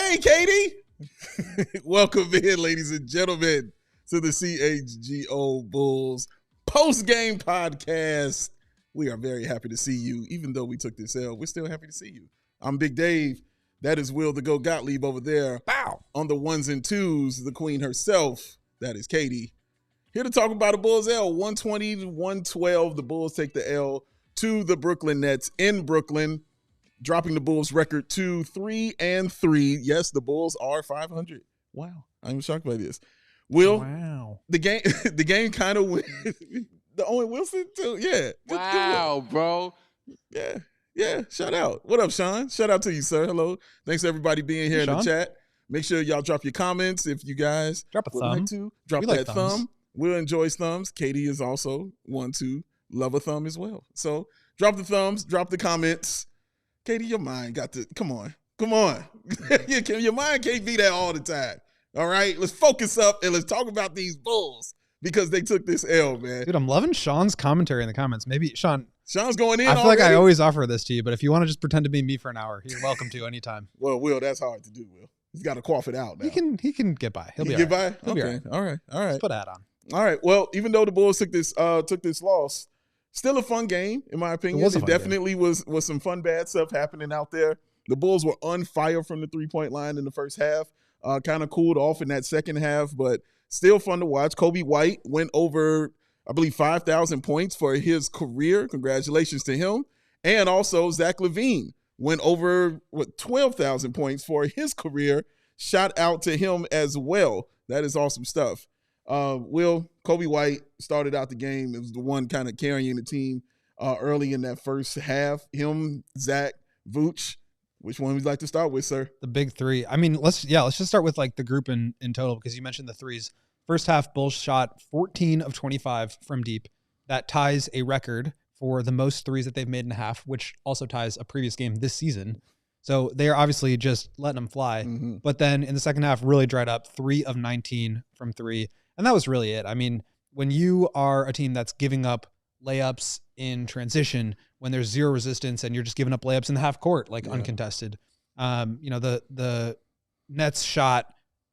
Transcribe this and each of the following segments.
Hey, Katie. Welcome in, ladies and gentlemen, to the CHGO Bulls Post-Game Podcast. We are very happy to see you. Even though we took this L, we're still happy to see you. I'm Big Dave. That is Will the Go Gottlieb over there. Bow. On the ones and twos, the queen herself. That is Katie. Here to talk about a Bulls L. 120-112. The Bulls take the L to the Brooklyn Nets in Brooklyn, dropping the Bulls record to 3-3. Yes, the Bulls are 500. Wow. I'm shocked by this. Will, wow. The game kind of went. The Owen Wilson too. Yeah. Wow, bro. Yeah. Shout out. What up, Sean? Shout out to you, sir. Hello. Thanks everybody being here in the chat. Make sure y'all drop your comments if you guys drop a thumb. Like to. Drop that thumb. We'll enjoy thumbs. Katie is also one to love a thumb as well. So drop the thumbs, drop the comments. Katie, your mind got to come on. Your mind can't be that all the time. All right, let's focus up and let's talk about these Bulls because they took this L, man. Dude, I'm loving Sean's commentary in the comments. Maybe Sean's going in. I feel like I always offer this to you, but if you want to just pretend to be me for an hour, you're welcome to anytime. Well, Will, that's hard to do. Will, he's got to cough it out now. He can get by. He'll be get all right. by. Okay. All right. Let's put a hat on. All right. Well, even though the Bulls took this loss, still a fun game in my opinion. It definitely was some fun bad stuff happening out there. The Bulls were on fire from the 3-point line in the first half. Kind of cooled off in that second half, but still fun to watch. Coby White went over, I believe, 5,000 points for his career. Congratulations to him. And also Zach LaVine went over 12,000 points for his career. Shout out to him as well. That is awesome stuff. Coby White started out the game. It was the one kind of carrying the team early in that first half. Him, Zach, Vooch. Which one would you like to start with, sir? The big three. I mean, let's just start with like the group in total because you mentioned the threes. First half, Bulls shot 14 of 25 from deep. That ties a record for the most threes that they've made in a half, which also ties a previous game this season. So they are obviously just letting them fly. Mm-hmm. But then in the second half, really dried up 3 of 19 from three. And that was really it. I mean, when you are a team that's giving up layups in transition, when there's zero resistance and you're just giving up layups in the half court, like uncontested. The Nets shot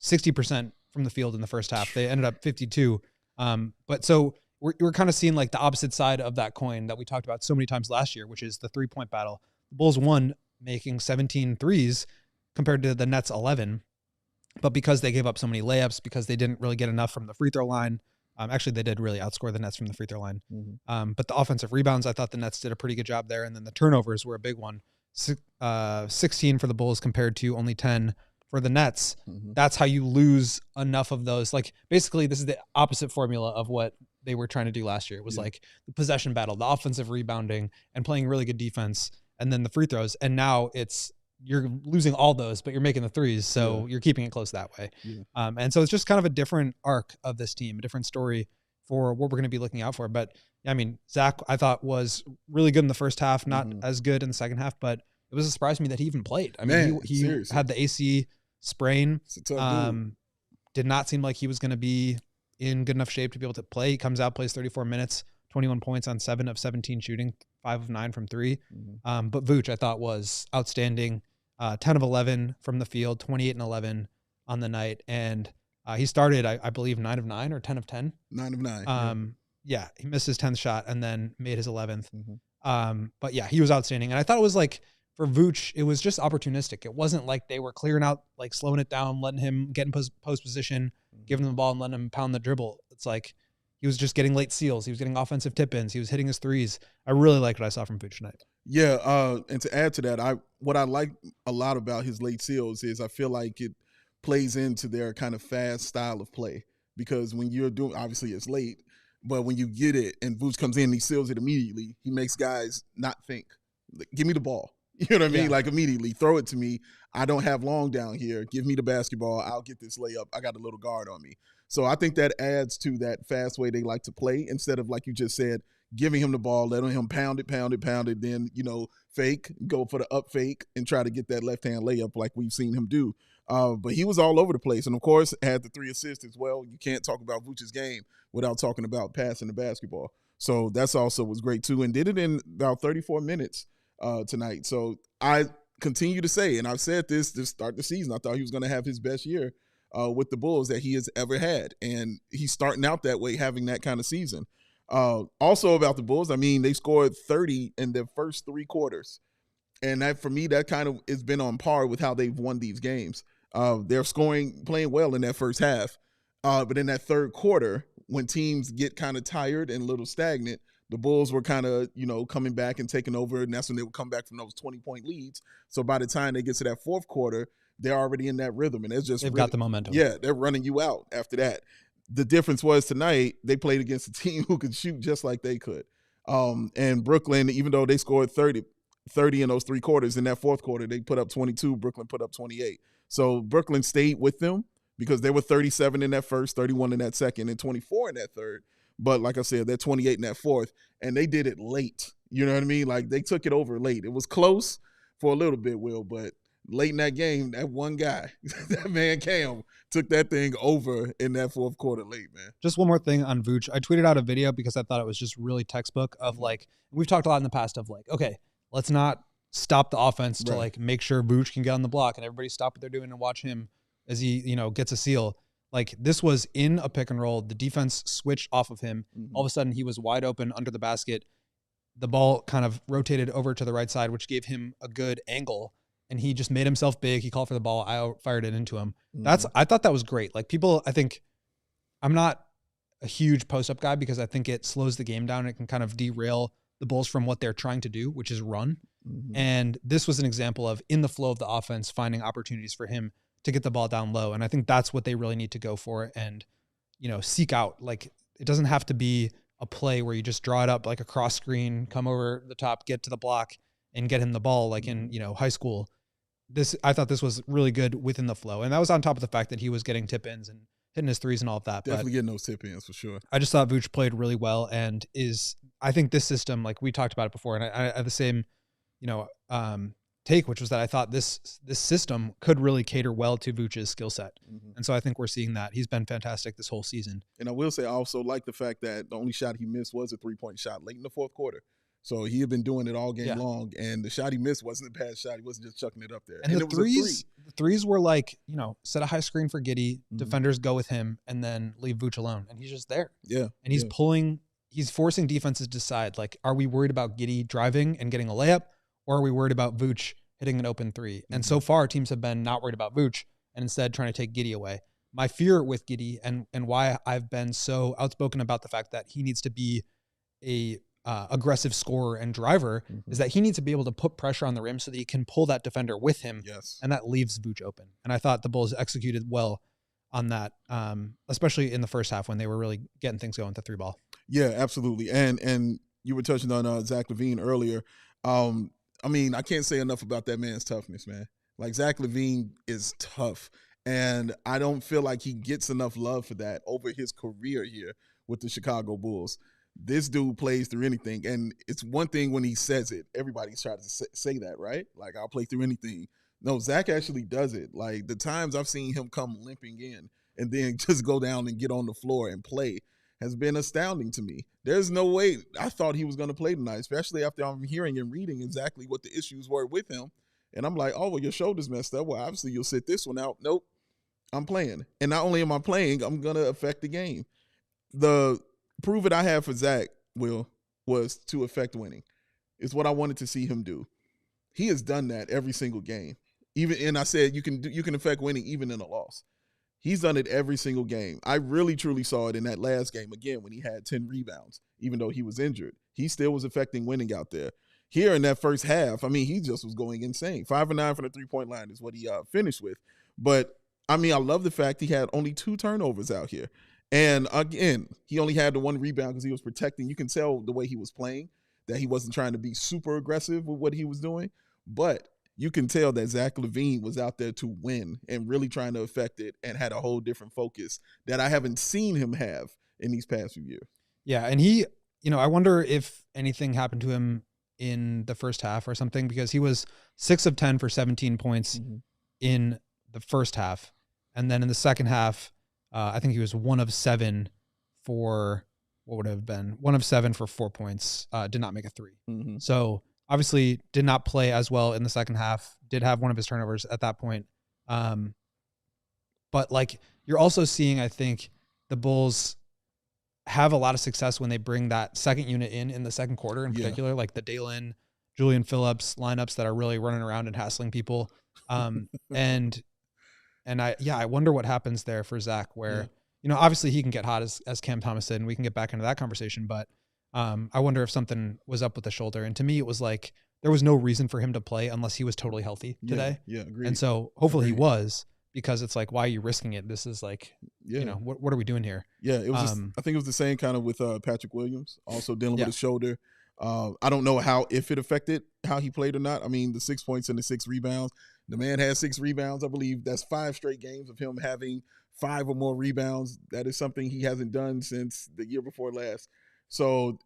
60% from the field in the first half. They ended up 52. But so we're kind of seeing like the opposite side of that coin that we talked about so many times last year, which is the 3-point battle. The Bulls won making 17 threes compared to the Nets 11. But because they gave up so many layups, because they didn't really get enough from the free throw line, actually, they did really outscore the Nets from the free throw line. Mm-hmm. But the offensive rebounds, I thought the Nets did a pretty good job there. And then the turnovers were a big one. 16 for the Bulls compared to only 10 for the Nets. Mm-hmm. That's how you lose enough of those. Like, basically, this is the opposite formula of what they were trying to do last year. It was like the possession battle, the offensive rebounding, and playing really good defense, and then the free throws. And now you're losing all those, but you're making the threes, so you're keeping it close that way. Yeah. And so it's just kind of a different arc of this team, a different story for what we're going to be looking out for. But, I mean, Zach, I thought, was really good in the first half, not as good in the second half, but it was a surprise to me that he even played. I mean, he had the AC sprain. Did not seem like he was going to be in good enough shape to be able to play. He comes out, plays 34 minutes, 21 points on 7 of 17 shooting, 5 of 9 from 3. Mm-hmm. But Vooch, I thought, was outstanding. 10 of 11 from the field, 28 and 11 on the night. And he started, I believe, 9 of 9 or 10 of 10. 9 of 9. Yeah, he missed his 10th shot and then made his 11th. Mm-hmm. But yeah, he was outstanding. And I thought it was like, for Vooch, it was just opportunistic. It wasn't like they were clearing out, like slowing it down, letting him get in post position, giving him the ball and letting him pound the dribble. It's like he was just getting late steals. He was getting offensive tip-ins. He was hitting his threes. I really liked what I saw from Vooch tonight. Yeah, and to add to that, what I like a lot about his late steals is I feel like it plays into their kind of fast style of play because when you're doing, obviously it's late, but when you get it and Vooch comes in and he seals it immediately, he makes guys not think. Like, give me the ball. You know what I mean? Yeah. Like immediately, throw it to me. I don't have long down here. Give me the basketball. I'll get this layup. I got a little guard on me. So I think that adds to that fast way they like to play instead of, like you just said, giving him the ball, letting him pound it, then, fake, go for the up fake and try to get that left-hand layup like we've seen him do. But he was all over the place. And, of course, had the 3 assists as well. You can't talk about Vooch's game without talking about passing the basketball. So that's also was great, too, and did it in about 34 minutes tonight. So I continue to say, and I've said this to start the season, I thought he was going to have his best year with the Bulls that he has ever had. And he's starting out that way, having that kind of season. Also about the Bulls, I mean, they scored 30 in their first 3 quarters. And that, for me, that kind of has been on par with how they've won these games. They're playing well in that first half. But in that third quarter, when teams get kind of tired and a little stagnant, the Bulls were kind of, coming back and taking over, and that's when they would come back from those 20-point leads. So by the time they get to that fourth quarter, they're already in that rhythm, and they've got the momentum. Yeah, they're running you out after that. The difference was tonight they played against a team who could shoot just like they could. And Brooklyn, even though they scored 30 in those 3 quarters, in that fourth quarter they put up 22. Brooklyn put up 28. So Brooklyn stayed with them because they were 37 in that first, 31 in that second, and 24 in that third. But like I said, they're 28 in that fourth, and they did it late. You know what I mean? Like, they took it over late. It was close for a little bit, Will, but late in that game, that one guy, that man Cam, took that thing over in that fourth quarter late, man. Just one more thing on Vooch. I tweeted out a video because I thought it was just really textbook of, like, we've talked a lot in the past of, like, okay, let's not stop the offense to, like, make sure Vooch can get on the block and everybody stop what they're doing and watch him as he, gets a steal. Like, this was in a pick and roll. The defense switched off of him. All of a sudden, he was wide open under the basket. The ball kind of rotated over to the right side, which gave him a good angle. And he just made himself big. He called for the ball. I fired it into him. I thought that was great. Like, people, I think, I'm not a huge post-up guy because I think it slows the game down. It can kind of derail the Bulls from what they're trying to do, which is run. And this was an example of, in the flow of the offense, finding opportunities for him to get the ball down low. And I think that's what they really need to go for and, seek out. Like, it doesn't have to be a play where you just draw it up like a cross screen, come over the top, get to the block and get him the ball like in, high school. I thought this was really good within the flow. And that was on top of the fact that he was getting tip-ins and hitting his threes and all of that. Definitely getting those tip-ins for sure. I just thought Vooch played really well and I think this system, like we talked about it before, and I had the same, take, which was that I thought this system could really cater well to Vooch's skill set. And so I think we're seeing that. He's been fantastic this whole season. And I will say I also like the fact that the only shot he missed was a 3-point shot late in the fourth quarter. So he had been doing it all game long, and the shot he missed wasn't a bad shot. He wasn't just chucking it up there. And the threes were like, set a high screen for Giddey, defenders go with him, and then leave Vooch alone. And he's just there. Yeah. And he's forcing defenses to decide, like, are we worried about Giddey driving and getting a layup, or are we worried about Vooch hitting an open 3? And so far, teams have been not worried about Vooch and instead trying to take Giddey away. My fear with Giddey and why I've been so outspoken about the fact that he needs to be a aggressive scorer and driver is that he needs to be able to put pressure on the rim so that he can pull that defender with him. Yes. And that leaves Vooch open. And I thought the Bulls executed well on that, especially in the first half when they were really getting things going with the 3-ball. Yeah, absolutely. And you were touching on Zach LaVine earlier. I mean, I can't say enough about that man's toughness, man. Like, Zach LaVine is tough. And I don't feel like he gets enough love for that over his career here with the Chicago Bulls. This dude plays through anything. And it's one thing when he says it. Everybody's trying to say that, right? Like, I'll play through anything. No, Zach actually does it. Like, the times I've seen him come limping in and then just go down and get on the floor and play has been astounding to me. There's no way I thought he was going to play tonight, especially after I'm hearing and reading exactly what the issues were with him. And I'm like, oh, well, your shoulder's messed up. Well, obviously you'll sit this one out. Nope, I'm playing. And not only am I playing, I'm going to affect the game. The prove it I have for Zach, Will, was to affect winning. It's what I wanted to see him do. He has done that every single game. And I said you can affect winning even in a loss. He's done it every single game. I really, truly saw it in that last game, again, when he had 10 rebounds, even though he was injured. He still was affecting winning out there. Here in that first half, I mean, he just was going insane. 5 of 9 from the 3-point line is what he finished with. But, I mean, I love the fact he had only 2 turnovers out here. And, again, he only had the 1 rebound because he was protecting. You can tell the way he was playing that he wasn't trying to be super aggressive with what he was doing. But you can tell that Zach LaVine was out there to win and really trying to affect it and had a whole different focus that I haven't seen him have in these past few years. Yeah, and he, I wonder if anything happened to him in the first half or something, because he was 6 of 10 for 17 points in the first half. And then in the second half, I think he was 1 of 7 for, what would have been 1 of 7 for 4 points, did not make a 3. So obviously did not play as well in the second half, did have one of his turnovers at that point. But like you're also seeing, I think the Bulls have a lot of success when they bring that second unit in the second quarter in particular, like the Dalen, Julian Phillips lineups that are really running around and hassling people. And I wonder what happens there for Zach where, obviously he can get hot as Cam Thomas did, and we can get back into that conversation, but I wonder if something was up with the shoulder. And to me, it was like, there was no reason for him to play unless he was totally healthy today. Yeah, agreed. And so hopefully he was, because it's like, why are you risking it? This is like, what are we doing here? Yeah, it was. I think it was the same kind of with Patrick Williams, also dealing with his shoulder. I don't know if it affected how he played or not. I mean, the 6 points and the 6 rebounds. The man has 6 rebounds. I believe that's 5 straight games of him having 5 or more rebounds. That is something he hasn't done since the year before last. So,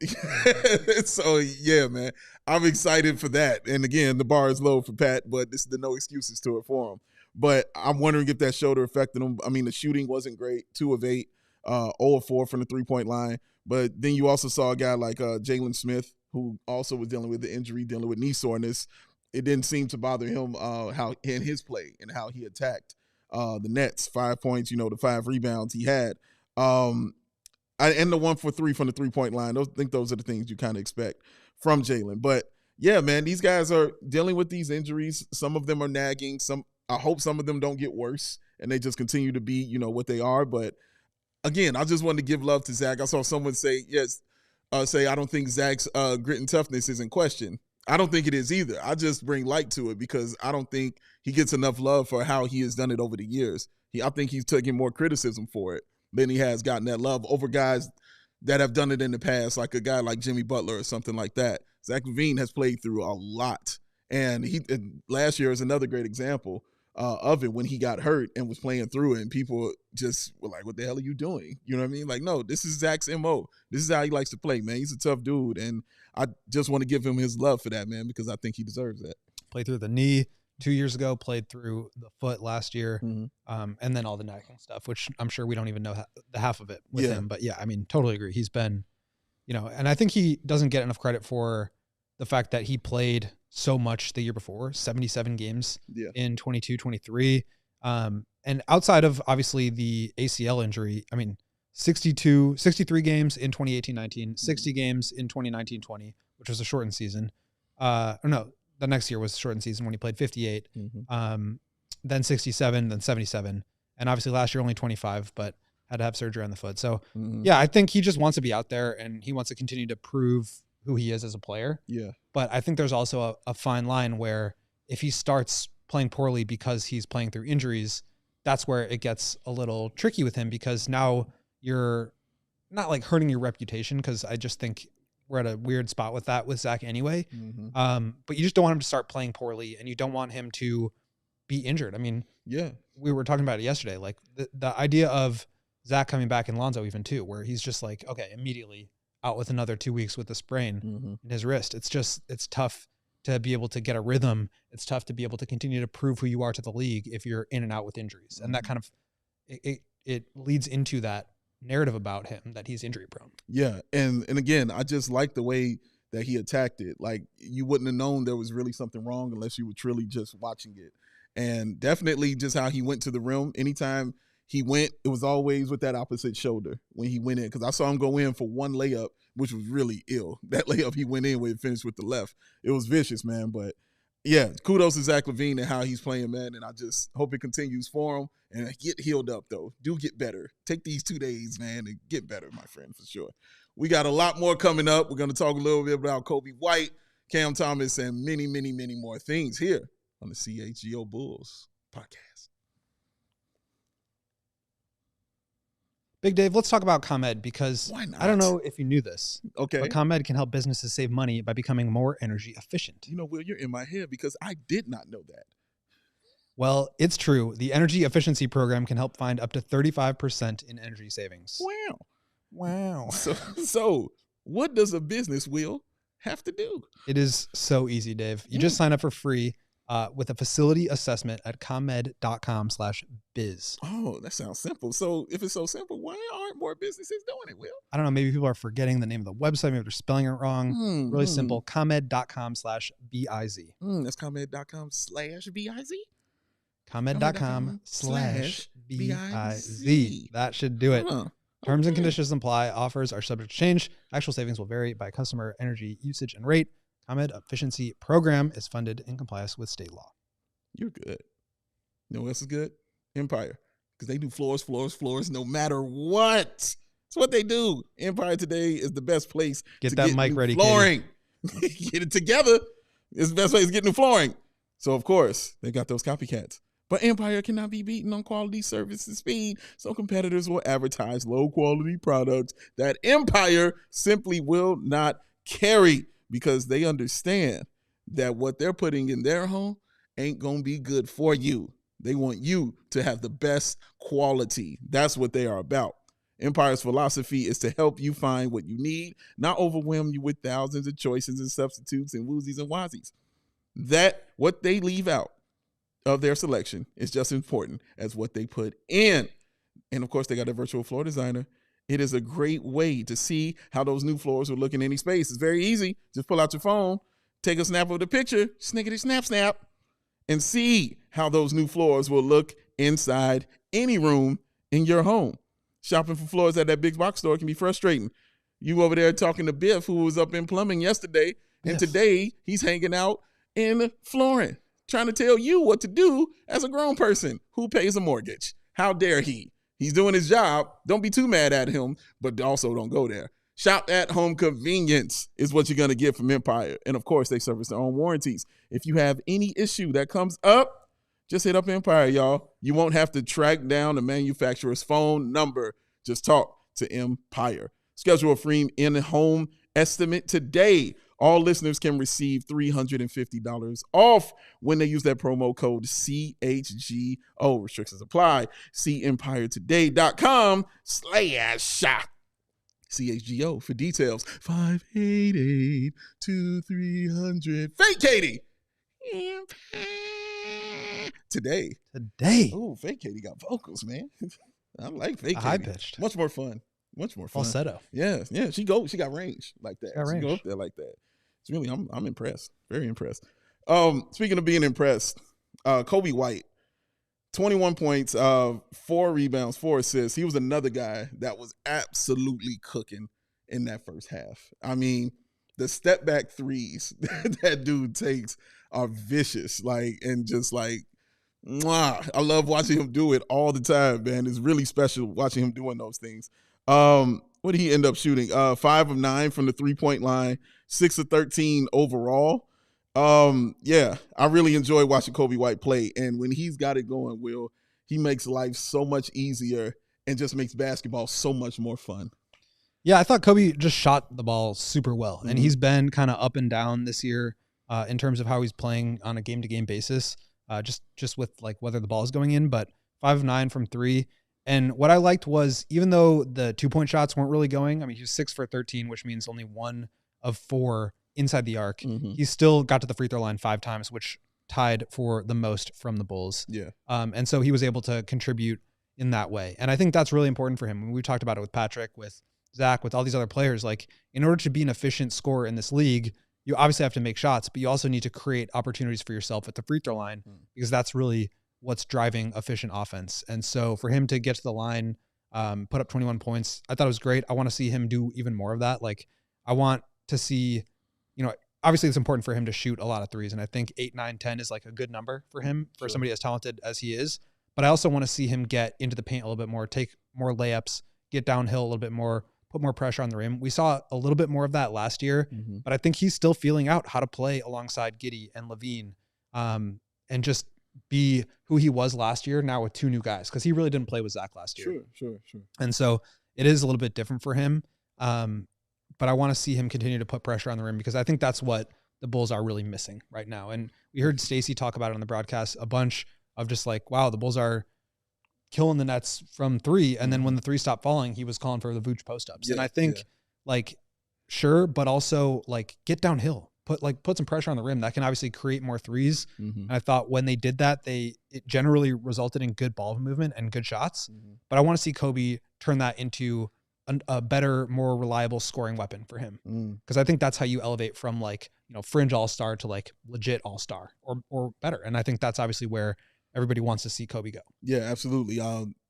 yeah, man, I'm excited for that. And again, the bar is low for Pat, but this is the no excuses to it for him. But I'm wondering if that shoulder affected him. I mean, the shooting wasn't great, 2 of 8, 0 of 4 from the 3-point line. But then you also saw a guy like Jalen Smith, who also was dealing with the injury, dealing with knee soreness. It didn't seem to bother him how in his play and how he attacked the Nets. 5 points, the 5 rebounds he had. And the 1 for 3 from the 3-point line. I think those are the things you kind of expect from Jalen. But, yeah, man, these guys are dealing with these injuries. Some of them are nagging. I hope some of them don't get worse and they just continue to be, what they are. But, again, I just wanted to give love to Zach. I saw someone say, I don't think Zach's grit and toughness is in question. I don't think it is either. I just bring light to it because I don't think he gets enough love for how he has done it over the years. I think he's taking more criticism for it than he has gotten that love over guys that have done it in the past, like a guy like Jimmy Butler or something like that. Zach LaVine has played through a lot. And last year is another great example of it when he got hurt and was playing through it. And people just were like, what the hell are you doing? You know what I mean? Like, no, this is Zach's MO. This is how he likes to play, man. He's a tough dude. And I just want to give him his love for that, man, because I think he deserves that. Played through the knee 2 years ago, played through the foot last year, and then all the nagging stuff, which I'm sure we don't even know the half of it with him. But yeah, I mean, totally agree. He's been, and I think he doesn't get enough credit for the fact that he played so much the year before, 77 games in 22-23. And outside of obviously the ACL injury, I mean, 63 games in 2018-19, 60 games in 2019-20, which was a shortened season. The next year was a shortened season when he played 58, then 67, then 77. And obviously last year only 25, but had to have surgery on the foot. So yeah, I think he just wants to be out there and he wants to continue to prove who he is as a player. Yeah. But I think there's also a fine line where if he starts playing poorly because he's playing through injuries, that's where it gets a little tricky with him, because now you're not like hurting your reputation, because I just think we're at a weird spot with that with Zach anyway. But you just don't want him to start playing poorly, and you don't want him to be injured. I mean, we were talking about it yesterday. Like the idea of Zach coming back and Lonzo even too, where he's just like, okay, immediately out with another 2 weeks with a sprain in his wrist. It's tough to be able to get a rhythm. It's tough to be able to continue to prove who you are to the league if you're in and out with injuries. And that kind of, it leads into that narrative about him that he's injury prone. Yeah. And again, I just like the way that he attacked it. Like, you wouldn't have known there was really something wrong unless you were truly just watching it. And definitely just how he went to the rim. Anytime he went, it was always with that opposite shoulder when he went in. Because I saw him go in for one layup, which was really ill. That layup he went in with, it finished with the left. It was vicious, man. But yeah, kudos to Zach LaVine and how he's playing, man. And I just hope it continues for him. And get healed up, though. Do get better. Take these 2 days, man, and get better, my friend, for sure. We got a lot more coming up. We're going to talk a little bit about Coby White, Cam Thomas, and many, many, many more things here on the CHGO Bulls Podcast. Big Dave, let's talk about ComEd, because I don't know if you knew this. Okay. But ComEd can help businesses save money by becoming more energy efficient. Will, you're in my head because I did not know that. Well, it's true. The Energy Efficiency Program can help find up to 35% in energy savings. Wow. So what does a business, Will, have to do? It is so easy, Dave. You just sign up for free with a facility assessment at ComEd.com/biz. Oh, that sounds simple. So if it's so simple, why aren't more businesses doing it, Will? I don't know. Maybe people are forgetting the name of the website. Maybe they're spelling it wrong. Really simple. ComEd.com/biz. That's ComEd.com/biz. ComEd.com/biz. That should do it. Terms and conditions apply. Offers are subject to change. Actual savings will vary by customer energy usage and rate. ComEd Efficiency Program is funded in compliance with state law. You're good. You know what else is good? Empire. Because they do floors, no matter what. That's what they do. Empire today is the best place to get mic ready, flooring. Get it together. It's the best place to get new flooring. So, of course, they got those copycats. But Empire cannot be beaten on quality, service, and speed, so competitors will advertise low-quality products that Empire simply will not carry because they understand that what they're putting in their home ain't going to be good for you. They want you to have the best quality. That's what they are about. Empire's philosophy is to help you find what you need, not overwhelm you with thousands of choices and substitutes and woozies and wazies. That what they leave out of their selection is just as important as what they put in. And of course, they got a virtual floor designer. It is a great way to see how those new floors will look in any space. It's very easy. Just pull out your phone, take a snap of the picture, snickety snap, and see how those new floors will look inside any room in your home. Shopping for floors at that big box store can be frustrating. You over there talking to Biff, who was up in plumbing yesterday, and today he's hanging out in flooring, trying to tell you what to do as a grown person who pays a mortgage. How dare he? He's doing his job. Don't be too mad at him, but also don't go there. Shop at home convenience is what you're going to get from Empire. And of course, they service their own warranties. If you have any issue that comes up, just hit up Empire, y'all. You won't have to track down the manufacturer's phone number. Just talk to Empire. Schedule a free in-home estimate today. All listeners can receive $350 off when they use that promo code CHGO. Restrictions apply. See empiretoday.com/CHGO for details. 588-2300. Fake Katie. Today. Oh, Fake Katie got vocals, man. I like Fake Katie. High-pitched. Much more fun. Falsetto. Yeah. She got range like that. She go up there like that. It's really, I'm impressed. Very impressed. Speaking of being impressed, Coby White, 21 points, 4 rebounds, 4 assists. He was another guy that was absolutely cooking in that first half. I mean, the step back threes that dude takes are vicious. Mwah. I love watching him do it all the time, man. It's really special watching him doing those things. What did he end up shooting? 5 of 9 from the 3-point line, 6 of 13 overall. I really enjoy watching Coby White play. And when he's got it going, Will, he makes life so much easier and just makes basketball so much more fun. Yeah, I thought Coby just shot the ball super well. And he's been kind of up and down this year in terms of how he's playing on a game-to-game basis, just with like whether the ball is going in. But 5 of 9 from 3. And what I liked was, even though the 2-point shots weren't really going, I mean, he was 6 for 13, which means only 1 of 4 inside the arc. He still got to the free throw line 5 times, which tied for the most from the Bulls. Yeah. And so he was able to contribute in that way. And I think that's really important for him. We talked about it with Patrick, with Zach, with all these other players. Like, in order to be an efficient scorer in this league, you obviously have to make shots, but you also need to create opportunities for yourself at the free throw line, because that's really what's driving efficient offense. And so for him to get to the line, put up 21 points, I thought it was great. I want to see him do even more of that. Like, I want to see, obviously it's important for him to shoot a lot of threes. And I think 8, 9, 10 is like a good number for him, for somebody as talented as he is. But I also want to see him get into the paint a little bit more, take more layups, get downhill a little bit more, put more pressure on the rim. We saw a little bit more of that last year, but I think he's still feeling out how to play alongside Giddey and LaVine, and just be who he was last year now with 2 new guys, because he really didn't play with Zach last year. Sure. And so it is a little bit different for him, but I want to see him continue to put pressure on the rim, because I think that's what the Bulls are really missing right now. And we heard Stacey talk about it on the broadcast a bunch, of just like, wow, the Bulls are killing the Nets from 3, and then when the 3 stopped falling, he was calling for the Vooch post-ups. And I think, sure, but also, like, get downhill. put some pressure on the rim, that can obviously create more threes. Mm-hmm. And I thought when they did that, it generally resulted in good ball movement and good shots. Mm-hmm. But I want to see Coby turn that into a better, more reliable scoring weapon for him. Because I think that's how you elevate from like, fringe all-star to like legit all-star or better. And I think that's obviously where everybody wants to see Coby go. Yeah, absolutely.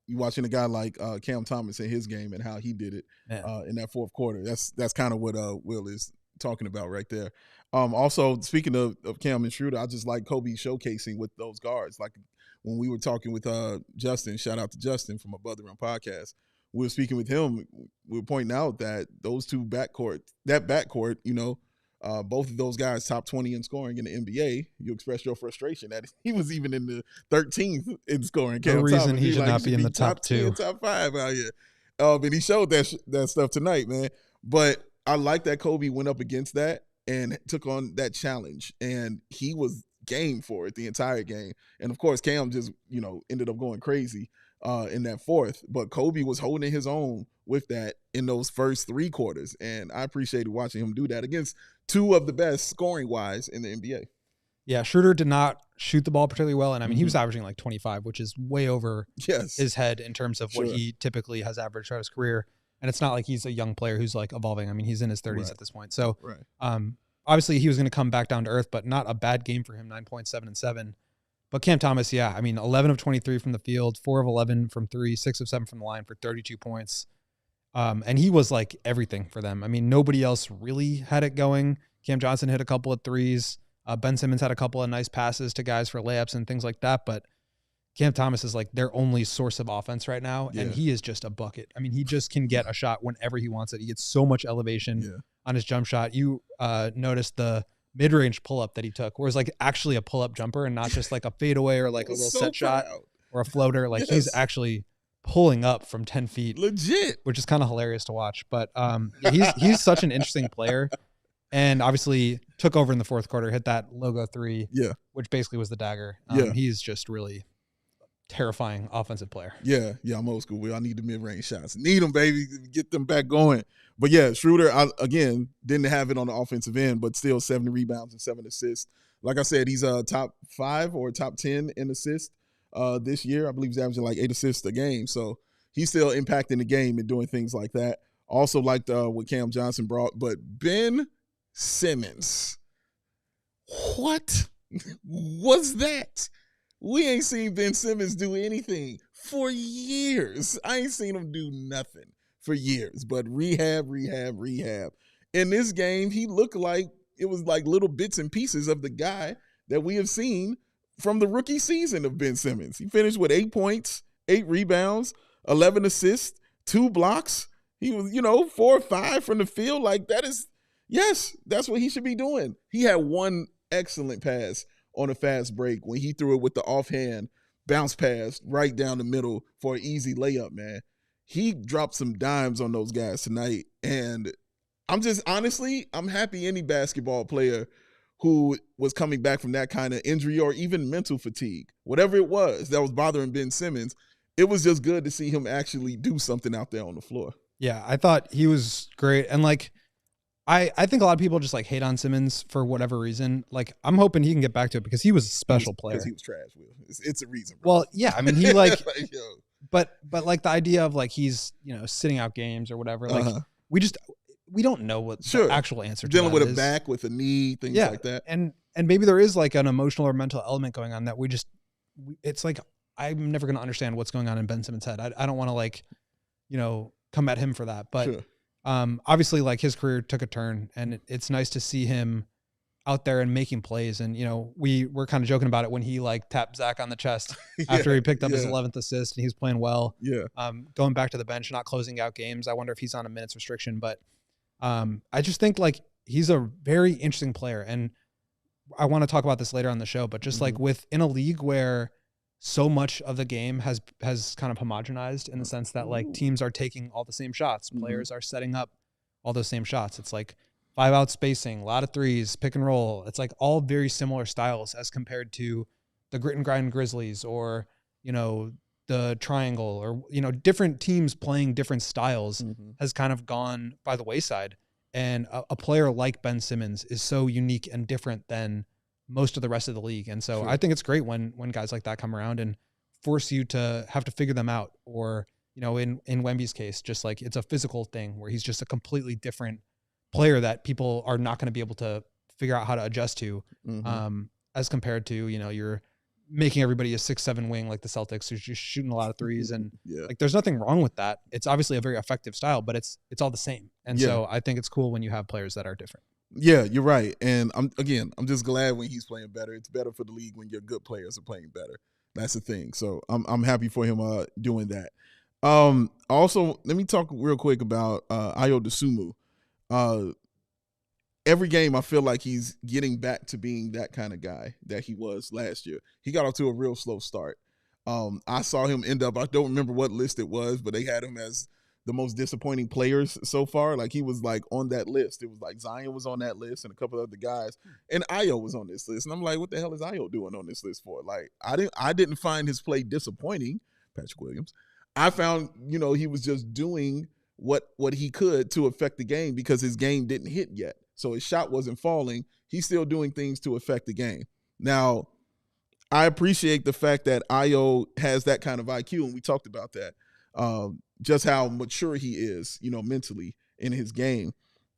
You watching a guy like Cam Thomas in his game and how he did it in that fourth quarter. That's kind of what Will is talking about right there. Also, speaking of Cam and Schroeder, I just like Coby showcasing with those guards. Like when we were talking with Justin, shout out to Justin from a Brother Run podcast. We were speaking with him. We were pointing out that those two backcourt, both of those guys top 20 in scoring in the NBA. You expressed your frustration that he was even in the 13th in scoring. No reason he should not be in the top 2, top 5 out here. And he showed that stuff tonight, man. But I like that Coby went up against that and took on that challenge, and he was game for it the entire game. And of course, Cam just ended up going crazy in that fourth, but Coby was holding his own with that in those first 3 quarters, and I appreciated watching him do that against 2 of the best scoring wise in the NBA. Yeah, Schroeder did not shoot the ball particularly well, and I mean he was averaging like 25, which is way over his head in terms of what he typically has averaged throughout his career. And it's not like he's a young player who's like evolving. I mean, he's in his 30s at this point. So obviously he was going to come back down to earth, but not a bad game for him, 9 points, 7 and 7. But Cam Thomas, 11 of 23 from the field, 4 of 11 from 3, 6 of 7 from the line for 32 points. And he was like everything for them. I mean, nobody else really had it going. Cam Johnson hit a couple of threes. Ben Simmons had a couple of nice passes to guys for layups and things like that. But Cam Thomas is like their only source of offense right now. And he is just a bucket. I mean, he just can get a shot whenever he wants it. He gets so much elevation on his jump shot. You noticed the mid-range pull-up that he took, where it's like actually a pull-up jumper and not just like a fadeaway or like a little set shot or a floater. Like he's actually pulling up from 10 feet. Legit. Which is kind of hilarious to watch. But he's such an interesting player. And obviously took over in the fourth quarter, hit that logo 3, which basically was the dagger. He's just really terrifying offensive player. Yeah, I'm old school. I need the mid-range shots. Need them, baby. Get them back going. But yeah, Schroeder, again, didn't have it on the offensive end, but still 7 rebounds and 7 assists. Like I said, he's top 5 or top 10 in assists this year. I believe he's averaging like 8 assists a game. So he's still impacting the game and doing things like that. Also liked what Cam Johnson brought. But Ben Simmons, what was that? We ain't seen Ben Simmons do anything for years. I ain't seen him do nothing for years, but rehab. In this game, he looked like it was like little bits and pieces of the guy that we have seen from the rookie season of Ben Simmons. He finished with 8 points, 8 rebounds, 11 assists, 2 blocks. He was, 4 or 5 from the field. Like that's what he should be doing. He had one excellent pass on a fast break when he threw it with the offhand bounce pass right down the middle for an easy layup, man. He dropped some dimes on those guys tonight. And I'm happy any basketball player who was coming back from that kind of injury or even mental fatigue, whatever it was that was bothering Ben Simmons, it was just good to see him actually do something out there on the floor. Yeah, I thought he was great. And like, I think a lot of people just like hate on Simmons for whatever reason. Like, I'm hoping he can get back to it because he was a special player. Because he was trash, Will. It's a reason, bro. Well, yeah, I mean, he like, but like the idea of like he's, sitting out games or whatever, like we don't know what the actual answer to dealing that with is. A back, with a knee, things like that. And maybe there is like an emotional or mental element going on that it's like, I'm never going to understand what's going on in Ben Simmons' head. I don't want to like, come at him for that. But obviously like his career took a turn, and it's nice to see him out there and making plays. And, we were kind of joking about it when he like tapped Zach on the chest after he picked up his 11th assist and he was playing well. Yeah. Going back to the bench, not closing out games. I wonder if he's on a minutes restriction, but I just think like he's a very interesting player. And I want to talk about this later on the show, but just like in a league where so much of the game has kind of homogenized in the sense that like teams are taking all the same shots. Players are setting up all those same shots. It's like 5-out spacing, a lot of threes, pick and roll. It's like all very similar styles as compared to the grit and grind Grizzlies or, the triangle or, different teams playing different styles has kind of gone by the wayside. And a player like Ben Simmons is so unique and different than most of the rest of the league. And so I think it's great when guys like that come around and force you to have to figure them out. Or, you know, in Wemby's case, just like it's a physical thing where he's just a completely different player that people are not going to be able to figure out how to adjust to, as compared to, you know, you're making everybody a 6'7" wing like the Celtics who's just shooting a lot of threes. And like, there's nothing wrong with that. It's obviously a very effective style, but it's all the same. And so I think it's cool when you have players that are different. Yeah, you're right. And I'm just glad when he's playing better. It's better for the league when your good players are playing better. That's the thing. So I'm happy for him doing that. Also, let me talk real quick about Ayo Dosunmu. Every game, I feel like he's getting back to being that kind of guy that he was last year. He got off to a real slow start. I saw him end up, I don't remember what list it was, but they had him as the most disappointing players so far. Like, he was like on that list. It was like Zion was on that list and a couple of other guys, and Ayo was on this list. And I'm like, what the hell is Ayo doing on this list for? Like, I didn't find his play disappointing, Patrick Williams. I found, you know, he was just doing what he could to affect the game because his game didn't hit yet. So his shot wasn't falling. He's still doing things to affect the game. Now, I appreciate the fact that Ayo has that kind of IQ, and we talked about that, just how mature he is, you know, mentally in his game.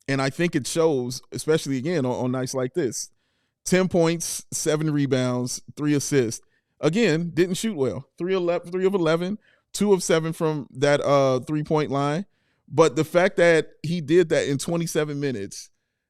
And I think it shows, especially, again, on nights like this. 10 points, 7 rebounds, 3 assists. Again, didn't shoot well. 3 of 11, 2 of 7 from that 3-point line. But the fact that he did that in 27 minutes,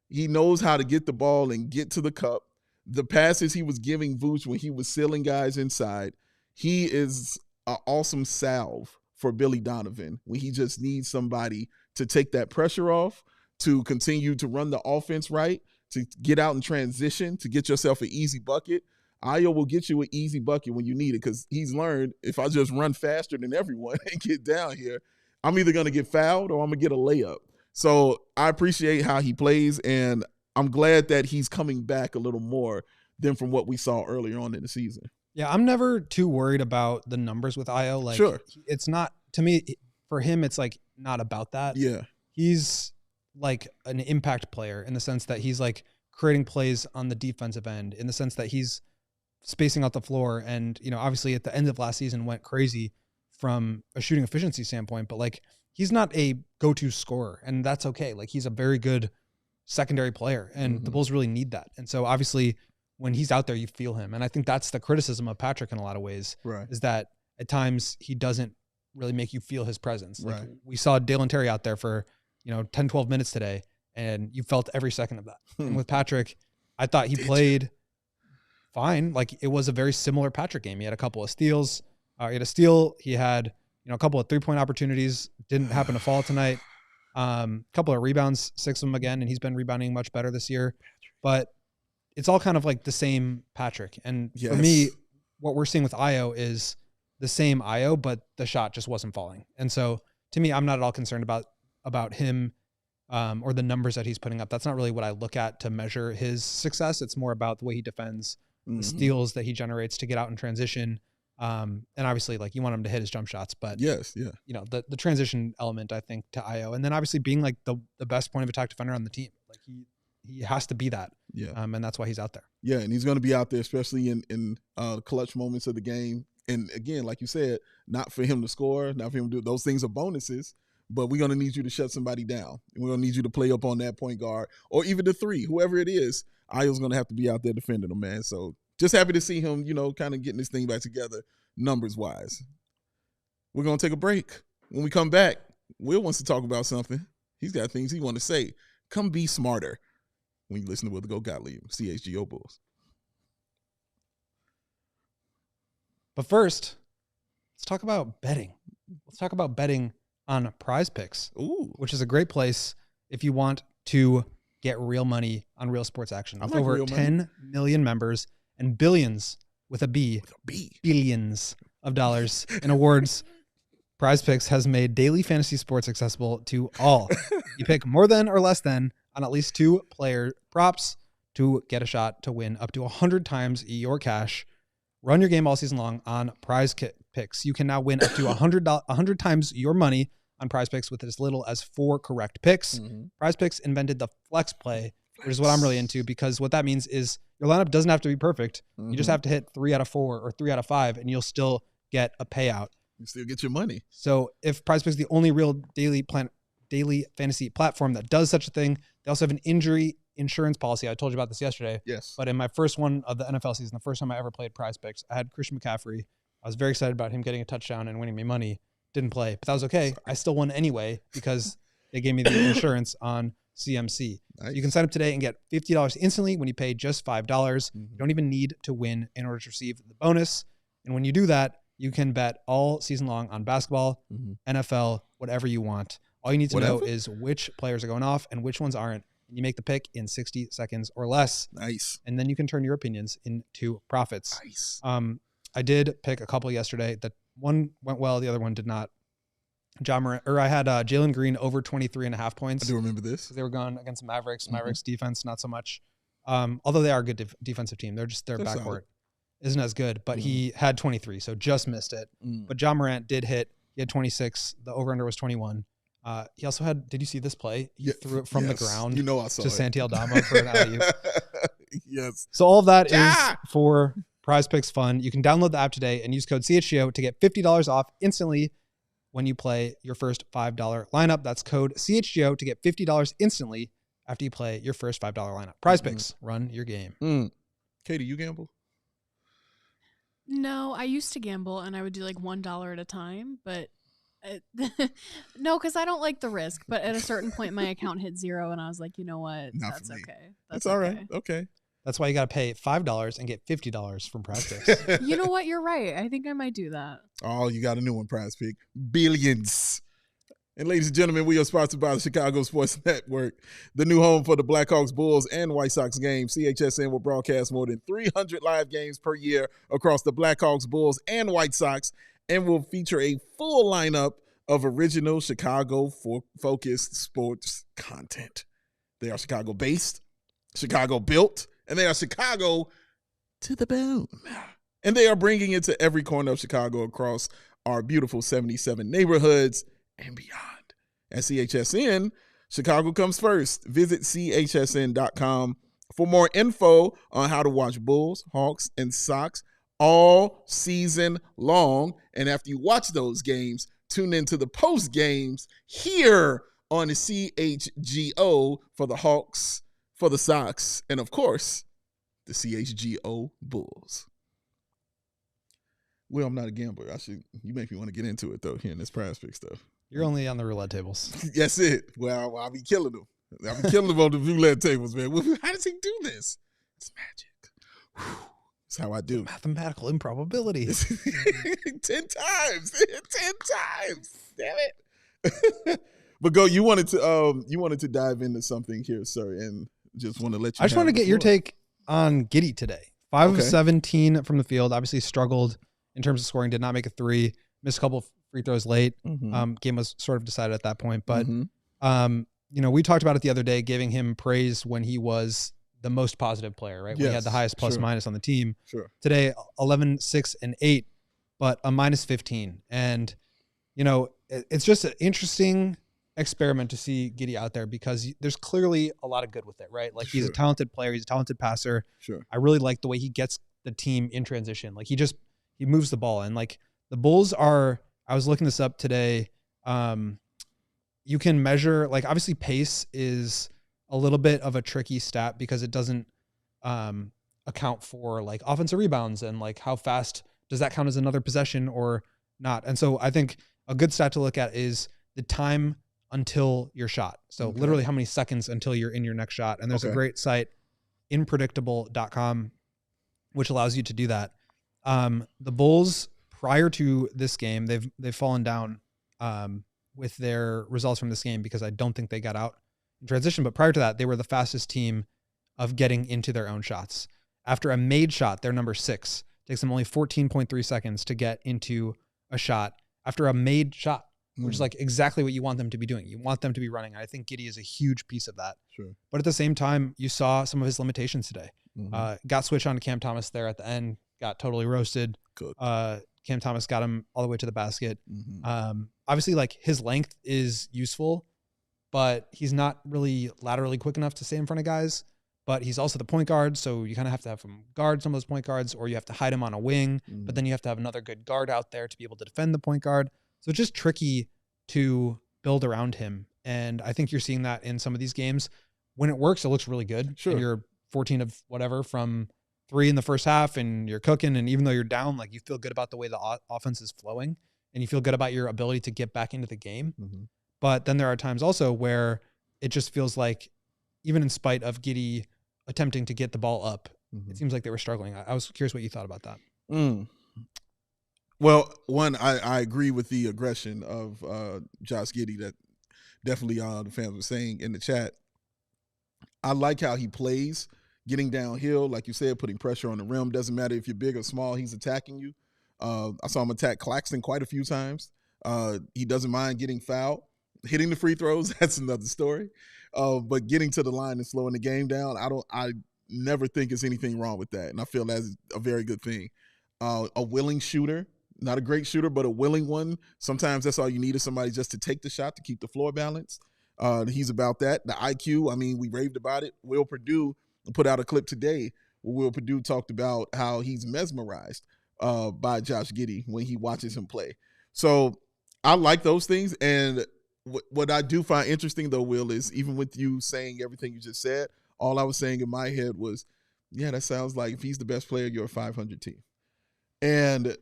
he knows how to get the ball and get to the cup. The passes he was giving Vooch when he was sealing guys inside, he is an awesome salve for Billy Donovan when he just needs somebody to take that pressure off, to continue to run the offense right, to get out in transition, to get yourself an easy bucket. Ayo will get you an easy bucket when you need it because he's learned, if I just run faster than everyone and get down here, I'm either going to get fouled or I'm going to get a layup. So I appreciate how he plays, and I'm glad that he's coming back a little more than from what we saw earlier on in the season. Yeah, I'm never too worried about the numbers with Ayo. Like, it's not, to me, for him, it's like not about that. Yeah. He's like an impact player in the sense that he's like creating plays on the defensive end, in the sense that he's spacing out the floor. And, you know, obviously at the end of last season went crazy from a shooting efficiency standpoint, but like, he's not a go-to scorer, and that's okay. Like, he's a very good secondary player, and the Bulls really need that. And so obviously when he's out there, you feel him. And I think that's the criticism of Patrick in a lot of ways, is that at times he doesn't really make you feel his presence. Like, we saw Dalen Terry out there for, 10, 12 minutes today, and you felt every second of that. And with Patrick, I thought he played fine. Like, it was a very similar Patrick game. He had a couple of steals. He had a steal. He had, a couple of 3-point opportunities. Didn't happen to fall tonight. Couple of rebounds, 6 of them again, and he's been rebounding much better this year. But it's all kind of like the same Patrick. And for me, what we're seeing with Ayo is the same Ayo, but the shot just wasn't falling. And so to me, I'm not at all concerned about him or the numbers that he's putting up. That's not really what I look at to measure his success. It's more about the way he defends, the steals that he generates to get out in transition. And obviously, like, you want him to hit his jump shots, but the transition element, I think, to Ayo, and then obviously being like the best point of attack defender on the team. Like, he has to be that. And that's why he's out there. Yeah. And he's going to be out there, especially in clutch moments of the game. And again, like you said, not for him to score, not for him to do those things are bonuses, but we're going to need you to shut somebody down. And we're going to need you to play up on that point guard or even the 3, whoever it is. Ayo's going to have to be out there defending him, man. So just happy to see him, kind of getting this thing back together numbers-wise. We're going to take a break. When we come back, Will wants to talk about something. He's got things he wants to say. Come be smarter when you listen to Will the Goat Gottlieb, CHGO Bulls. But first, let's talk about betting. Let's talk about betting on Prize Picks, which is a great place if you want to get real money on real sports action. With over 10 million members and billions with a B, billions of dollars in awards, Prize Picks has made daily fantasy sports accessible to all. You pick more than or less than on at least 2 player props to get a shot to win up to 100 times your cash. Run your game all season long on Prize Picks. You can now win up to 100 times your money on PrizePicks with as little as 4 correct picks. PrizePicks invented the flex play, which is what I'm really into, because what that means is your lineup doesn't have to be perfect. You just have to hit 3 out of 4 or 3 out of 5, and you'll still get a payout. You still get your money. So if PrizePicks is the only real daily fantasy platform that does such a thing, they also have an injury insurance policy. I told you about this yesterday. Yes. But in my first one of the NFL season, the first time I ever played PrizePicks, I had Christian McCaffrey. I was very excited about him getting a touchdown and winning me money. Didn't play, but that was okay. I still won anyway because they gave me the insurance on CMC. Nice. You can sign up today and get $50 instantly when you pay just $5. You don't even need to win in order to receive the bonus. And when you do that, you can bet all season long on basketball, NFL, whatever you want. All you need to know is which players are going off and which ones aren't. And you make the pick in 60 seconds or less. Nice. And then you can turn your opinions into profits. Nice. I did pick a couple yesterday. That one went well, the other one did not. I had Jalen Green over 23.5 points. I do remember this. They were going against the Mavericks. Mavericks defense, not so much. Although they are a good defensive team. Their backcourt solid. isn't as good, but he had 23, so just missed it. But Ja Morant did hit. He had 26. The over-under was 21. He also had, did you see this play? He threw it from the ground I saw to it. Santi Aldama for an alley-oop. Yes. So all of that is for PrizePicks fun. You can download the app today and use code CHGO to get $50 off instantly when you play your first $5 lineup. That's code CHGO to get $50 instantly after you play your first $5 lineup. PrizePicks, run your game. Katie, you gamble? No, I used to gamble and I would do like $1 at a time, but no, because I don't like the risk. But at a certain point, my account hit 0 and I was like, you know what? That's okay. That's all right. Okay. That's why you got to pay $5 and get $50 from PrizePicks. You know what? You're right. I think I might do that. Oh, you got a new one, PrizePick. Billions. And ladies and gentlemen, we are sponsored by the Chicago Sports Network, the new home for the Blackhawks, Bulls, and White Sox games. CHSN will broadcast more than 300 live games per year across the Blackhawks, Bulls, and White Sox, and will feature a full lineup of original Chicago-focused sports content. They are Chicago-based, Chicago-built, and they are Chicago to the bone. And they are bringing it to every corner of Chicago across our beautiful 77 neighborhoods and beyond. At CHSN, Chicago comes first. Visit chsn.com for more info on how to watch Bulls, Hawks, and Sox all season long. And after you watch those games, tune into the post games here on the CHGO for the Hawks, for the Sox, and of course, the CHGO Bulls. Well, I'm not a gambler. You make me want to get into it though, hearing this PrizePicks stuff. You're only on the roulette tables. That's it. Well, I'll be killing them. I'll be killing them on the roulette tables, man. How does he do this? It's magic. That's how I do. Mathematical improbability. 10 times. 10 times. Damn it. But go, you wanted to dive into something here, sir, and just want to let you I just want to get your take on Giddey today. 5 of 17 from the field, obviously struggled in terms of scoring, did not make a 3, missed a couple free throws late. Game was sort of decided at that point. But, we talked about it the other day, giving him praise when he was the most positive player, right? When he had the highest plus minus on the team. Sure. Today, 11, 6, and 8, but a minus 15. And, it's just an interesting experiment to see Giddey out there because there's clearly a lot of good with it, right? Like he's a talented player. He's a talented passer. Sure. I really like the way he gets the team in transition. Like he moves the ball. And like the Bulls I was looking this up today. You can measure, like obviously pace is a little bit of a tricky stat because it doesn't account for like offensive rebounds and like how fast does that count as another possession or not. And so I think a good stat to look at is the time until your shot. So literally how many seconds until you're in your next shot. And there's a great site, inpredictable.com, which allows you to do that. The Bulls, prior to this game, they've fallen down with their results from this game because I don't think they got out in transition. But prior to that, they were the fastest team of getting into their own shots. After a made shot, they're number 6. It takes them only 14.3 seconds to get into a shot after a made shot, which is like exactly what you want them to be doing. You want them to be running. I think Giddey is a huge piece of that. Sure. But at the same time, you saw some of his limitations today. Got switched on to Cam Thomas there at the end, got totally roasted. Good. Cam Thomas got him all the way to the basket. Mm-hmm. Obviously, like his length is useful, but he's not really laterally quick enough to stay in front of guys. But he's also the point guard, so you kind of have to have him guard some of those point guards, or you have to hide him on a wing, but then you have to have another good guard out there to be able to defend the point guard. So it's just tricky to build around him. And I think you're seeing that in some of these games. When it works, it looks really good. Sure. And you're 14 of whatever from 3 in the first half, and you're cooking. And even though you're down, like you feel good about the way the offense is flowing, and you feel good about your ability to get back into the game. Mm-hmm. But then there are times also where it just feels like, even in spite of Giddey attempting to get the ball up, it seems like they were struggling. I was curious what you thought about that. Well, one, I agree with the aggression of Josh Giddey that definitely the fans were saying in the chat. I like how he plays, getting downhill, like you said, putting pressure on the rim. Doesn't matter if you're big or small, he's attacking you. I saw him attack Claxton quite a few times. He doesn't mind getting fouled. Hitting the free throws, that's another story. But getting to the line and slowing the game down, I never think there's anything wrong with that. And I feel that's a very good thing. A willing shooter, not a great shooter, but a willing one. Sometimes that's all you need is somebody just to take the shot to keep the floor balanced. He's about that. The IQ, I mean, we raved about it. Will Perdue put out a clip today where Will Perdue talked about how he's mesmerized by Josh Giddey when he watches him play. So I like those things. And what I do find interesting, though, Will, is even with you saying everything you just said, all I was saying in my head was, yeah, that sounds like if he's the best player, you're a 500 team. And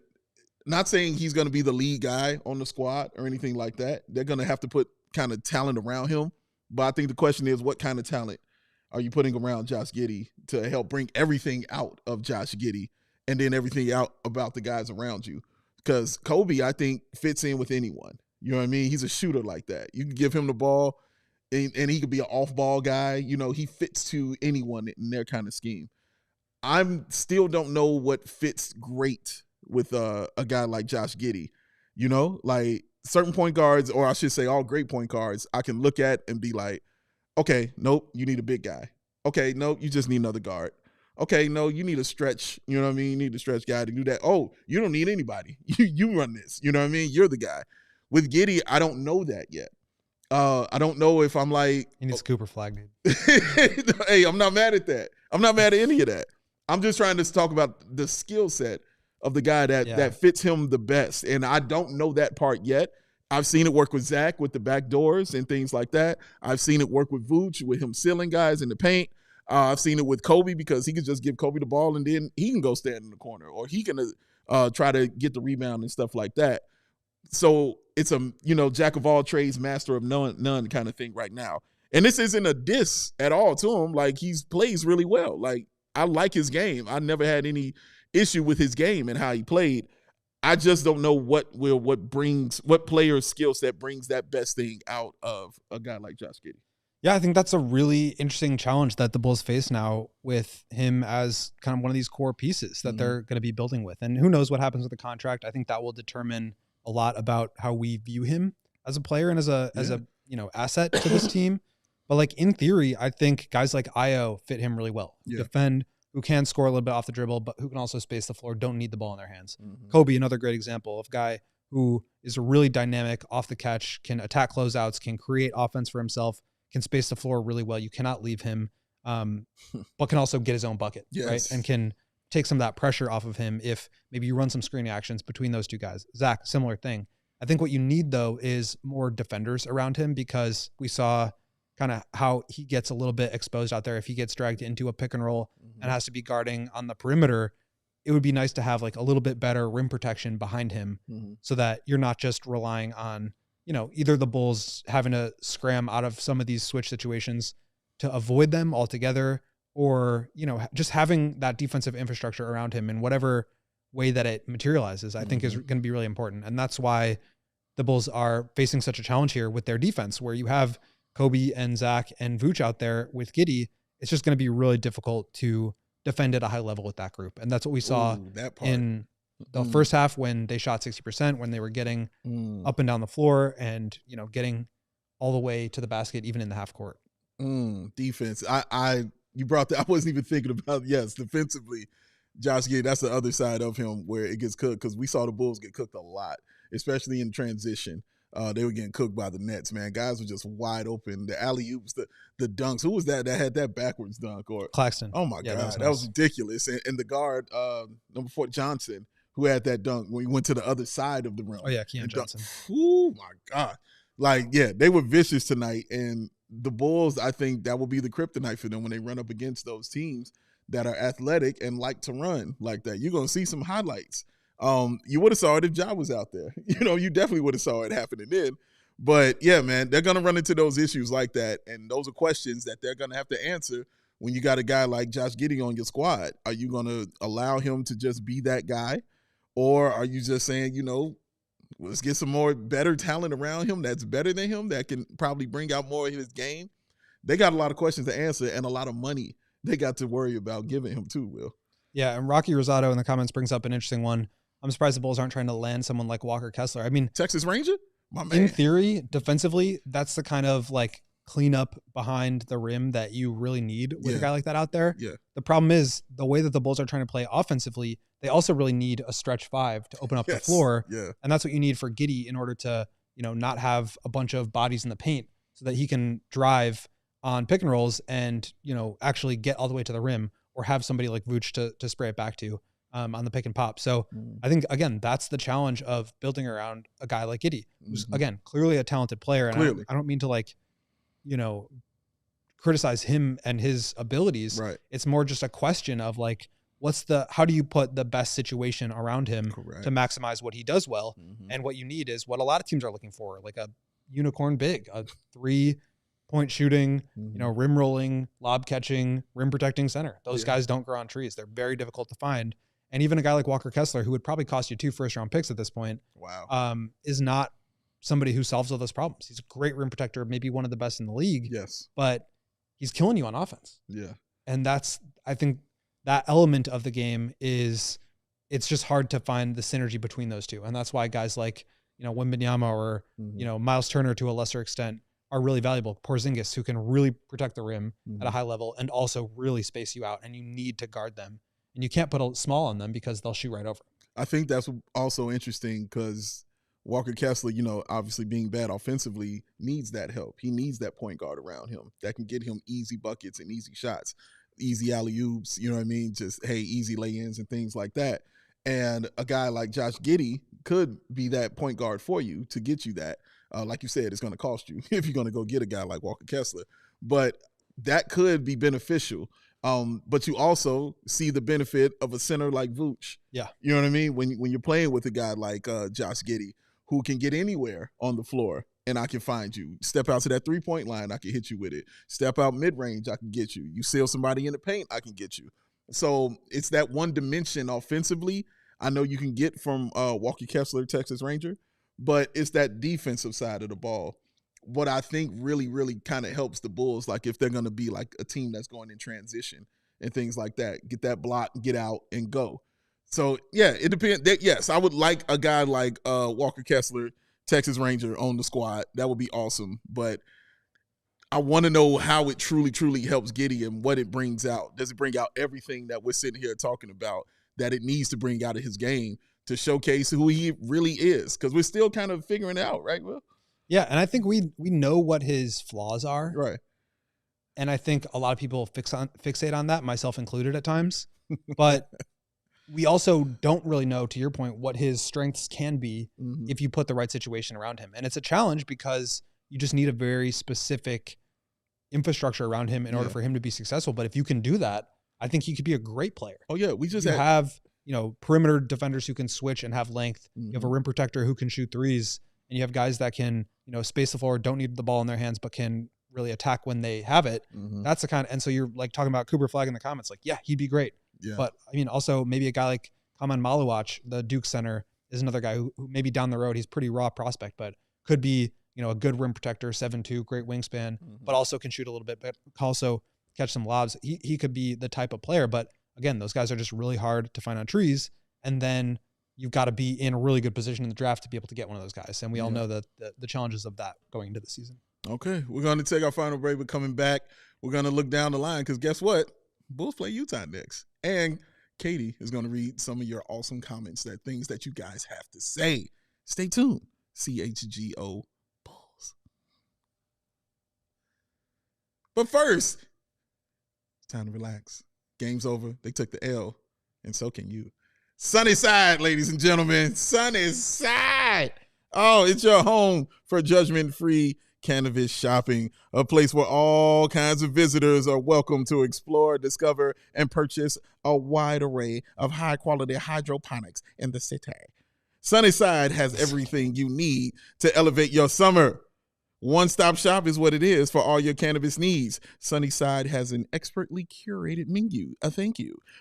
not saying he's going to be the lead guy on the squad or anything like that. They're going to have to put kind of talent around him. But I think the question is, what kind of talent are you putting around Josh Giddey to help bring everything out of Josh Giddey and then everything out about the guys around you? Because Coby, I think, fits in with anyone. You know what I mean? He's a shooter like that. You can give him the ball, and he could be an off-ball guy. You know, he fits to anyone in their kind of scheme. I still don't know what fits great with a guy like Josh Giddey. You know, like certain point guards, or I should say all great point guards, I can look at and be like, okay, nope, you need a big guy. Okay, nope, you just need another guard. Okay, no, you need a stretch. You know what I mean? You need a stretch guy to do that. Oh, you don't need anybody. You run this. You know what I mean? You're the guy. With Giddey, I don't know that yet. I don't know if I'm like... He needs Cooper flag, dude. Hey, I'm not mad at that. I'm not mad at any of that. I'm just trying to talk about the skill set of the guy that fits him the best. And I don't know that part yet. I've seen it work with Zach with the back doors and things like that. I've seen it work with Vooch with him sealing guys in the paint. I've seen it with Coby because he can just give Coby the ball and then he can go stand in the corner, or he can try to get the rebound and stuff like that. So it's a, jack of all trades, master of none kind of thing right now. And this isn't a diss at all to him. Like, he plays really well. Like, I like his game. I never had any issue with his game and how he played. I just don't know what player's skill set brings that best thing out of a guy like Josh Giddey. Yeah, I think that's a really interesting challenge that the Bulls face now with him as kind of one of these core pieces that they're going to be building with. And who knows what happens with the contract. I think that will determine a lot about how we view him as a player and as a asset to this team. But like in theory, I think guys like Io fit him really well. Yeah. Defend, who can score a little bit off the dribble, but who can also space the floor, don't need the ball in their hands. Coby, another great example of a guy who is really dynamic off the catch, can attack closeouts, can create offense for himself, can space the floor really well. You cannot leave him, but can also get his own bucket, right? And can take some of that pressure off of him if maybe you run some screening actions between those two guys. Zach, similar thing. I think what you need, though, is more defenders around him, because we saw kind of how he gets a little bit exposed out there. If he gets dragged into a pick and roll and has to be guarding on the perimeter, it would be nice to have like a little bit better rim protection behind him so that you're not just relying on, either the Bulls having to scram out of some of these switch situations to avoid them altogether, or, just having that defensive infrastructure around him in whatever way that it materializes, I think is going to be really important. And that's why the Bulls are facing such a challenge here with their defense, where you have Coby and Zach and Vooch out there with Giddey. It's just going to be really difficult to defend at a high level with that group. And that's what we saw in the first half when they shot 60%, when they were getting up and down the floor and, getting all the way to the basket, even in the half court. Defense. You brought that. I wasn't even thinking about, defensively. Josh Giddey, that's the other side of him where it gets cooked, because we saw the Bulls get cooked a lot, especially in transition. They were getting cooked by the Nets, man. Guys were just wide open. The alley-oops, the dunks. Who was that had that backwards dunk? Or Claxton. Oh, my God. That was ridiculous. And the guard, number 4, Johnson, who had that dunk when he went to the other side of the rim. Oh, yeah, Keon Johnson. Oh, my God. Like, yeah, they were vicious tonight. And the Bulls, I think that will be the kryptonite for them when they run up against those teams that are athletic and like to run like that. You're going to see some highlights. You would have saw it if Ja was out there. You definitely would have saw it happening then. But, yeah, man, they're going to run into those issues like that. And those are questions that they're going to have to answer when you got a guy like Josh Giddey on your squad. Are you going to allow him to just be that guy? Or are you just saying, let's get some more better talent around him that's better than him, that can probably bring out more of his game? They got a lot of questions to answer and a lot of money they got to worry about giving him too, Will. Yeah, and Rocky Rosado in the comments brings up an interesting one. I'm surprised the Bulls aren't trying to land someone like Walker Kessler. I mean, Texas Ranger? My man. In theory, defensively, that's the kind of like cleanup behind the rim that you really need with a guy like that out there. Yeah. The problem is the way that the Bulls are trying to play offensively, they also really need a stretch 5 to open up the floor. Yeah. And that's what you need for Giddey in order to, not have a bunch of bodies in the paint so that he can drive on pick and rolls and, actually get all the way to the rim, or have somebody like Vooch to spray it back to on the pick and pop. So I think, again, that's the challenge of building around a guy like Giddey, who's, again, clearly a talented player. And I don't mean to criticize him and his abilities. Right. It's more just a question of like, how do you put the best situation around him to maximize what he does well? And what you need is what a lot of teams are looking for, like a unicorn big, a 3-point shooting, rim rolling, lob catching, rim protecting center. Those guys don't grow on trees. They're very difficult to find. And even a guy like Walker Kessler, who would probably cost you 2 first-round picks at this point, is not somebody who solves all those problems. He's a great rim protector, maybe one of the best in the league. Yes. But he's killing you on offense. Yeah. And I think that element of the game it's just hard to find the synergy between those two. And that's why guys like, Wembanyama or, Miles Turner to a lesser extent are really valuable. Porzingis, who can really protect the rim at a high level and also really space you out, and you need to guard them. And you can't put a small on them because they'll shoot right over. I think that's also interesting because Walker Kessler, obviously being bad offensively, needs that help. He needs that point guard around him that can get him easy buckets and easy shots, easy alley-oops, just, easy lay-ins and things like that. And a guy like Josh Giddey could be that point guard for you to get you that. Like you said, it's going to cost you if you're going to go get a guy like Walker Kessler. But that could be beneficial. But you also see the benefit of a center like Vooch. Yeah. You know what I mean? When you're playing with a guy like Josh Giddey, who can get anywhere on the floor and I can find you. Step out to that 3-point line, I can hit you with it. Step out mid-range, I can get you. You seal somebody in the paint, I can get you. So it's that one dimension offensively I know you can get from Walker Kessler, Texas Ranger, but it's that defensive side of the ball. What I think really, really kind of helps the Bulls, like if they're going to be like a team that's going in transition and things like that, get that block, get out, and go. So, yeah, it depends. Yes, I would like a guy like Walker Kessler, Texas Ranger, on the squad. That would be awesome. But I want to know how it truly, truly helps Giddey and what it brings out. Does it bring out everything that we're sitting here talking about that it needs to bring out of his game to showcase who he really is? Because we're still kind of figuring it out, right, Will? Yeah, and I think we know what his flaws are. Right. And I think a lot of people fixate on that, myself included at times. But we also don't really know, to your point, what his strengths can be if you put the right situation around him. And it's a challenge because you just need a very specific infrastructure around him in order for him to be successful. But if you can do that, I think he could be a great player. Oh, yeah. We just have perimeter defenders who can switch and have length. You have a rim protector who can shoot threes. And you have guys that can, space the floor, don't need the ball in their hands, but can really attack when they have it. That's the kind of, and so you're like talking about Cooper Flag in the comments, like, yeah, he'd be great. Yeah. But I mean, also maybe a guy like Kaman Maluach, the Duke center, is another guy who maybe down the road, he's pretty raw prospect, but could be, a good rim protector, 7'2", great wingspan, but also can shoot a little bit, but also catch some lobs. He could be the type of player, but again, those guys are just really hard to find on trees. And then you've got to be in a really good position in the draft to be able to get one of those guys. And we all know that the challenges of that going into the season. Okay. We're going to take our final break. We're coming back. We're going to look down the line because guess what? Bulls play Utah next. And Katie is going to read some of your awesome comments, things that you guys have to say. Stay tuned. CHGO Bulls. But first, it's time to relax. Game's over. They took the L, and so can you. Sunnyside, ladies and gentlemen. Sunnyside. Oh, it's your home for judgment-free cannabis shopping, a place where all kinds of visitors are welcome to explore, discover, and purchase a wide array of high-quality hydroponics in the city. Sunnyside has everything you need to elevate your summer. One-stop shop is what it is for all your cannabis needs. Sunnyside has an expertly curated menu,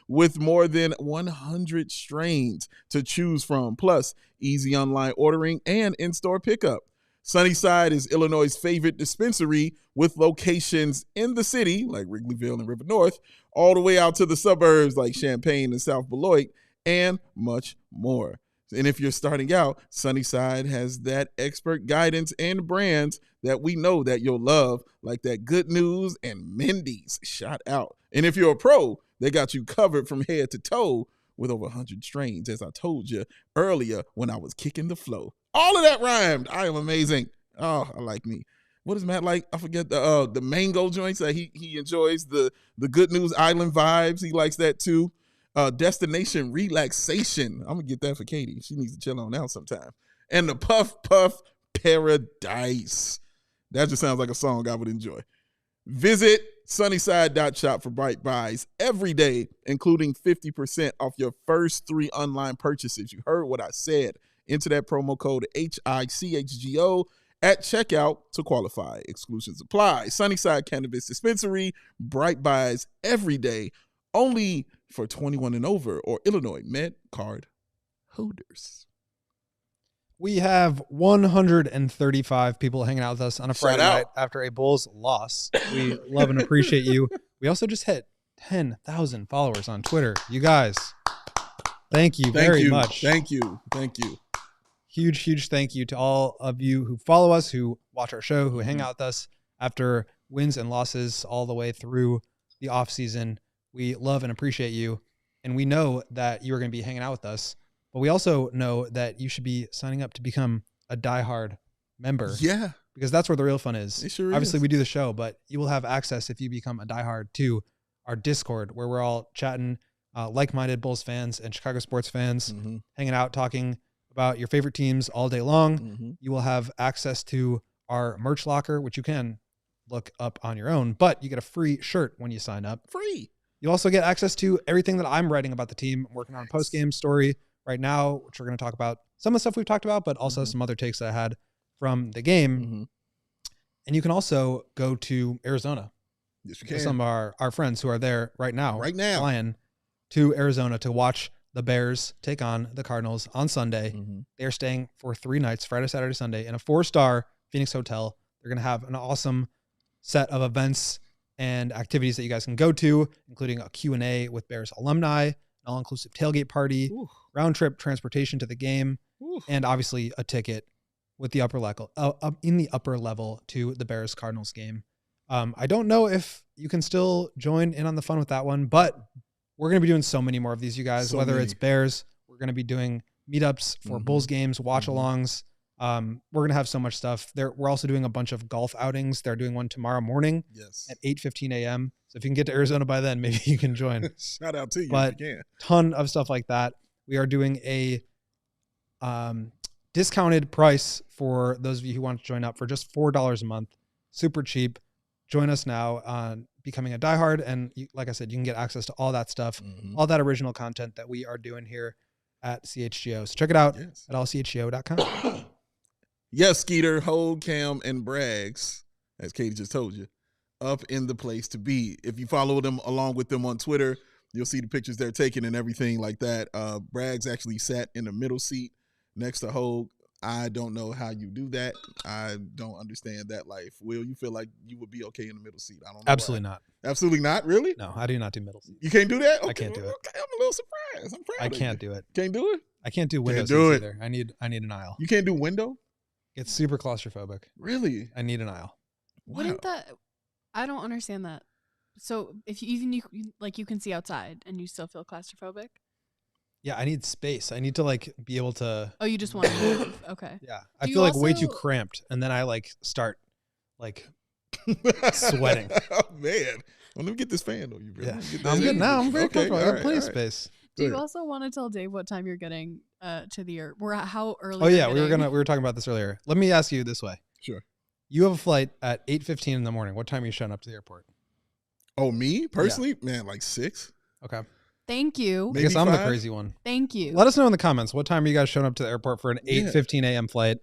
with more than 100 strains to choose from, plus easy online ordering and in-store pickup. Sunnyside is Illinois' favorite dispensary with locations in the city, like Wrigleyville and River North, all the way out to the suburbs like Champaign and South Beloit, and much more. And if you're starting out, Sunnyside has that expert guidance and brands that we know that you'll love, like that Good News and Mindy's. Shout out. And if you're a pro, they got you covered from head to toe with over 100 strains, as I told you earlier when I was kicking the flow. All of that rhymed. I am amazing. Oh, I like me. What is Matt like? I forget the mango joints that he enjoys, the Good News Island vibes. He likes that too. Destination relaxation. I'm gonna get that for Katie. She needs to chill on out sometime. And the Puff Puff Paradise. That just sounds like a song I would enjoy. Visit sunnyside.shop for bright buys every day, including 50% off your first 3 online purchases. You heard what I said. Enter that promo code HICHGO at checkout to qualify. Exclusions apply. Sunnyside Cannabis Dispensary, bright buys every day, only for 21 and over or Illinois Med Card holders. We have 135 people hanging out with us on a Friday night after a Bulls loss. We love and appreciate you. We also just hit 10,000 followers on Twitter. You guys, thank you very much. Thank you. Huge thank you to all of you who follow us, who watch our show, who hang out with us after wins and losses all the way through the offseason. We love and appreciate you. And we know that you are going to be hanging out with us. But we also know that you should be signing up to become a diehard member. Yeah. Because that's where the real fun is. It sure Obviously, is. we do the show, but you will have access if you become a diehard to our Discord, where we're all chatting, like-minded Bulls fans and Chicago sports fans, hanging out, talking about your favorite teams all day long. You will have access to our merch locker, which you can look up on your own, but you get a free shirt when you sign up. Free. You also get access to everything that I'm writing about the team. I'm working on a post-game story right now, which we're going to talk about some of the stuff we've talked about, but also some other takes that I had from the game. And you can also go to Arizona. Yes, you can. Some of our friends who are there right now. Flying to Arizona to watch the Bears take on the Cardinals on Sunday. They are staying for 3 nights, Friday, Saturday, Sunday, in a 4-star Phoenix hotel. They're going to have an awesome set of events and activities that you guys can go to, including a Q&A with Bears alumni, an all-inclusive tailgate party, round-trip transportation to the game, and obviously a ticket with the upper level, in the upper level to the Bears Cardinals game. I don't know if you can still join in on the fun with that one, but we're going to be doing so many more of these, you guys. Whether it's Bears, we're going to be doing meetups for Bulls games, watch-alongs. We're going to have so much stuff. We're also doing a bunch of golf outings. They're doing one tomorrow morning at 8:15 a.m. So if you can get to Arizona by then, maybe you can join. Shout out to you. But if you can. Ton of stuff like that. We are doing a discounted price for those of you who want to join up for just $4 a month. Super cheap. Join us now on becoming a diehard. And like I said, you can get access to all that stuff, all that original content that we are doing here at CHGO. So check it out at allchgo.com. Yes, Skeeter, Hold, Cam, and Braggs, as Katie just told you, up in the place to be. If you follow them along with them on Twitter, you'll see the pictures they're taking and everything like that. Braggs actually sat in the middle seat next to Hold. I don't know how you do that. I don't understand that life. Will, you feel like you would be okay in the middle seat? I don't know. Absolutely not. Absolutely not? Really? No, I do not do middle seat. You can't do that? Okay. I can't do it. Okay, I'm a little surprised. I'm proud I of can't you. do it. Can't do it? I can't do window Can't do seats it. either. I need an aisle. You can't do window? It's super claustrophobic. Really? I need an aisle. Wow. Wouldn't that? I don't understand that. So if you can see outside and you still feel claustrophobic? Yeah, I need space. I need to like be able to. Oh, you just want to move. Okay. Yeah, I feel like way too cramped, and then I like start like sweating. Oh man, well, let me get this fan on you, bro. Yeah, I'm good now. I'm very comfortable. I got plenty of space. Do you also want to tell Dave what time you're getting to the airport? How early? Oh yeah, we were talking about this earlier. Let me ask you this way. Sure. You have a flight at 8:15 in the morning. What time are you showing up to the airport? Oh, me personally, man, like 6. Okay. Thank you. I guess I'm the crazy one. Thank you. Let us know in the comments. What time are you guys showing up to the airport for an 8:15 a.m. flight?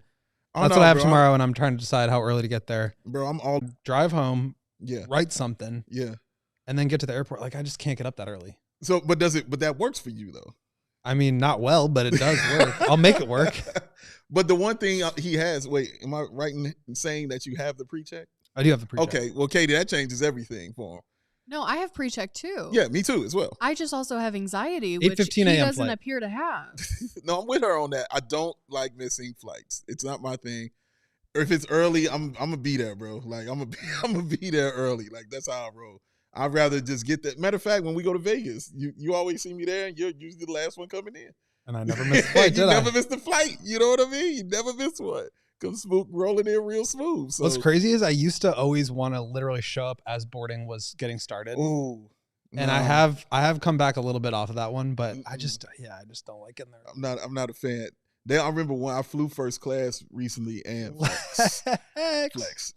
That's what I have tomorrow, and I'm trying to decide how early to get there. Bro, I'm all drive home. Yeah. Write something. Yeah. And then get to the airport. Like I just can't get up that early. So, but that works for you though? I mean, not well, but it does work. I'll make it work. But the one thing he has, wait, am I right in saying that you have the pre-check? I do have the pre-check. Okay. Well, Katie, that changes everything for him. No, I have pre-check too. Yeah, me too as well. I just also have anxiety, which he doesn't appear to have. No, I'm with her on that. I don't like missing flights. It's not my thing. Or if it's early, I'm gonna be there, bro. Like I'm gonna be there early. Like that's how I roll. I'd rather just get that. Matter of fact, when we go to Vegas, you always see me there, and you're usually the last one coming in. And I never miss the flight. You never miss the flight. You know what I mean? You never miss one. Come smooth, rolling in real smooth. So. What's crazy is I used to always want to literally show up as boarding was getting started. Ooh. And I have come back a little bit off of that one, but I just don't like getting there. I'm not a fan. I remember when I flew first class recently and flex.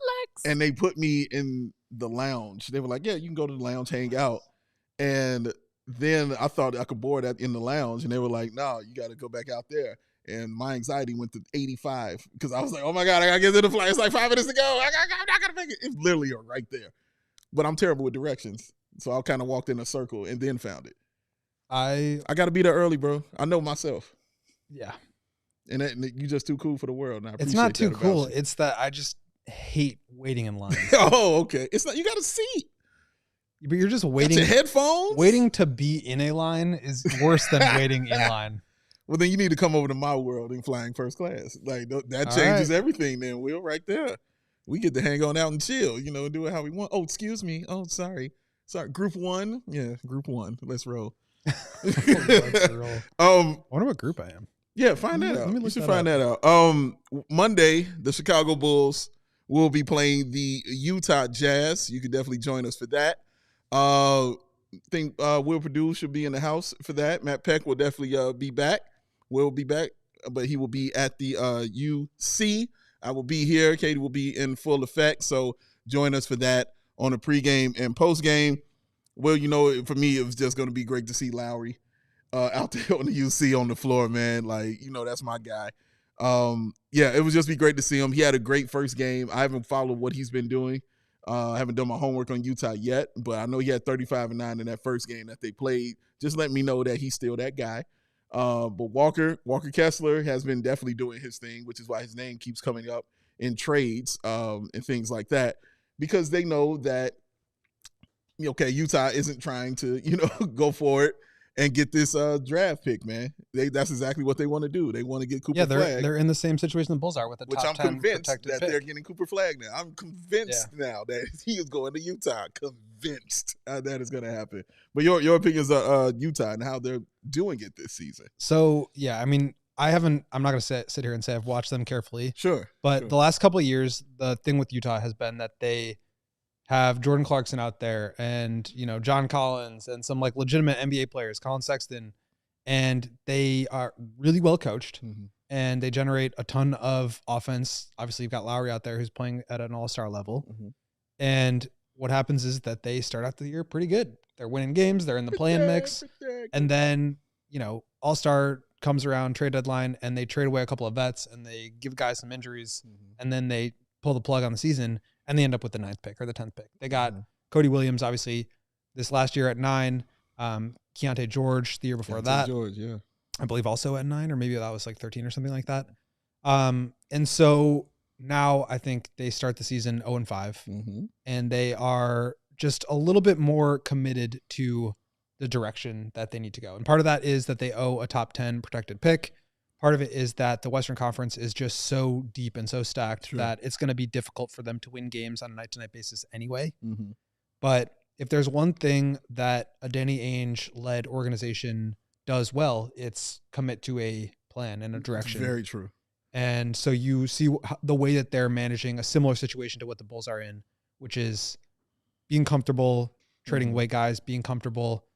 And they put me in the lounge. They were like, yeah, you can go to the lounge, hang out. And then I thought I could board in the lounge. And they were like, no, you got to go back out there. And my anxiety went to 85 because I was like, oh my God, I got to get to the flight. It's like 5 minutes to go. I'm not going to make it. It's literally right there. But I'm terrible with directions. So I kind of walked in a circle and then found it. I got to be there early, bro. I know myself. Yeah. And you're just too cool for the world. And it's not too cool. It's that I just hate waiting in line. Oh, okay. It's not. You got a seat. But you're just waiting. Got your headphones? Waiting to be in a line is worse than waiting in line. Well, then you need to come over to my world and flying first class. Like that changes everything. Then Will, right there, we get to hang on out and chill. And do it how we want. Oh, excuse me. Oh, sorry. Group 1. Yeah, group 1. Let's roll. Let's roll. I wonder what group I am. Yeah, find that out. You should find that out. Monday, the Chicago Bulls will be playing the Utah Jazz. You can definitely join us for that. Think Will Perdue should be in the house for that. Matt Peck will definitely be back. Will be back, but he will be at the UC. I will be here. Katie will be in full effect. So join us for that on the pregame and postgame. Well, for me, it was just going to be great to see Lowry out there on the UC on the floor, man. Like, that's my guy. Yeah, it would just be great to see him. He had a great first game. I haven't followed what he's been doing. I haven't done my homework on Utah yet, but I know he had 35-9 in that first game that they played. Just let me know that he's still that guy. But Walker Kessler has been definitely doing his thing, which is why his name keeps coming up in trades and things like that, because they know that, Utah isn't trying to, go for it and get this draft pick, man. That's exactly what they want to do. They want to get Cooper Flag. They're in the same situation the Bulls are with the top 10 protected pick. Which I'm convinced that pick. they're getting Cooper Flag now. I'm convinced now that he is going to Utah. Convinced that is going to happen. But your opinions are Utah and how they're doing it this season. So, yeah, I mean, I'm not going to sit here and say I've watched them carefully. Sure. But the last couple of years, the thing with Utah has been that they have Jordan Clarkson out there and, John Collins and some like legitimate NBA players, Colin Sexton, and they are really well coached and they generate a ton of offense. Obviously, you've got Lowry out there who's playing at an all-star level. And what happens is that they start out the year pretty good. They're winning games. They're in the play-in mix. And then, all-star comes around, trade deadline, and they trade away a couple of vets and they give guys some injuries and then they pull the plug on the season. And they end up with the 9th pick or the 10th pick. They got Cody Williams, obviously, this last year at 9. Keontae George the year before that. George, yeah. I believe also at 9, or maybe that was like 13 or something like that. And so now I think they start the season 0-5, and they are just a little bit more committed to the direction that they need to go. And part of that is that they owe a top 10 protected pick. Part of it is that the Western Conference is just so deep and so stacked that it's going to be difficult for them to win games on a night-to-night basis anyway. But if there's one thing that a Danny Ainge-led organization does well, it's commit to a plan and a direction. Very true. And so you see the way that they're managing a similar situation to what the Bulls are in, which is being comfortable, trading away guys, being comfortable,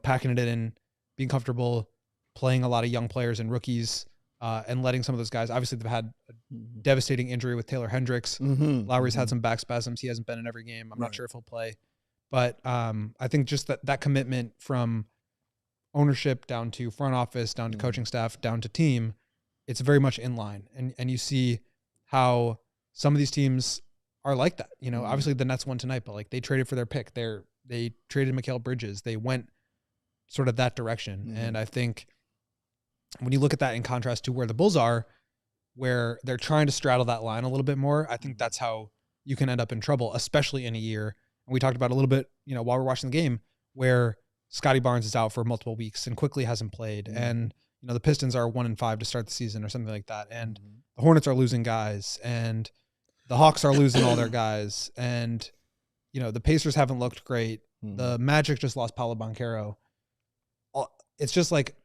packing it in, being comfortable, playing a lot of young players and rookies, and letting some of those guys, obviously they've had a devastating injury with Taylor Hendricks. Lowry's had some back spasms. He hasn't been in every game. I'm not sure if he'll play. But I think just that commitment from ownership down to front office, down to coaching staff, down to team, it's very much in line. And you see how some of these teams are like that. Obviously the Nets won tonight, but like they traded for their pick. They traded Mikal Bridges. They went sort of that direction. And I think when you look at that in contrast to where the Bulls are, where they're trying to straddle that line a little bit more, I think that's how you can end up in trouble, especially in a year. And we talked about a little bit, while we're watching the game, where Scotty Barnes is out for multiple weeks and quickly hasn't played. And, the Pistons are 1-5 to start the season or something like that. And the Hornets are losing guys and the Hawks are losing all their guys. And, the Pacers haven't looked great. The Magic just lost Paolo Banchero. It's just like,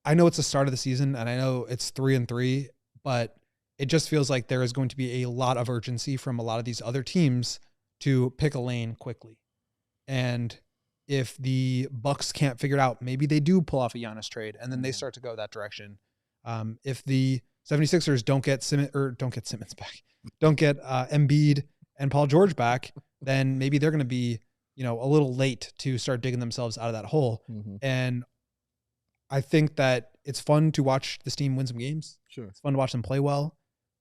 I know it's the start of the season and I know it's 3-3, but it just feels like there is going to be a lot of urgency from a lot of these other teams to pick a lane quickly. And if the Bucks can't figure it out, maybe they do pull off a Giannis trade and then they start to go that direction. If the 76ers don't get Simmons back, don't get Embiid and Paul George back, then maybe they're going to be, a little late to start digging themselves out of that hole. And I think that it's fun to watch this team win some games. Sure. It's fun to watch them play well.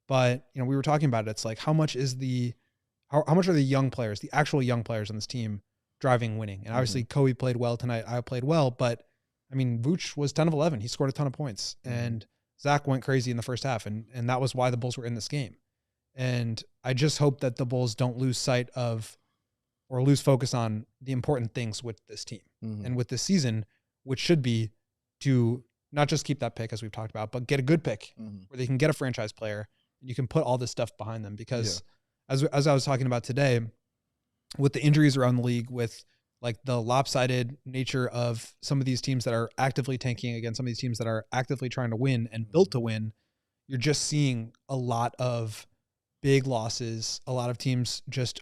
But, we were talking about it. It's like, how much are the young players, the actual young players on this team, driving winning? And obviously Coby played well tonight. I played well, but Vooch was 10 of 11. He scored a ton of points and Zach went crazy in the first half. And that was why the Bulls were in this game. And I just hope that the Bulls don't lose sight of or lose focus on the important things with this team and with this season, which should be to not just keep that pick as we've talked about, but get a good pick where they can get a franchise player and you can put all this stuff behind them. Because as I was talking about today, with the injuries around the league, with like the lopsided nature of some of these teams that are actively tanking against some of these teams that are actively trying to win and built to win, you're just seeing a lot of big losses, a lot of teams just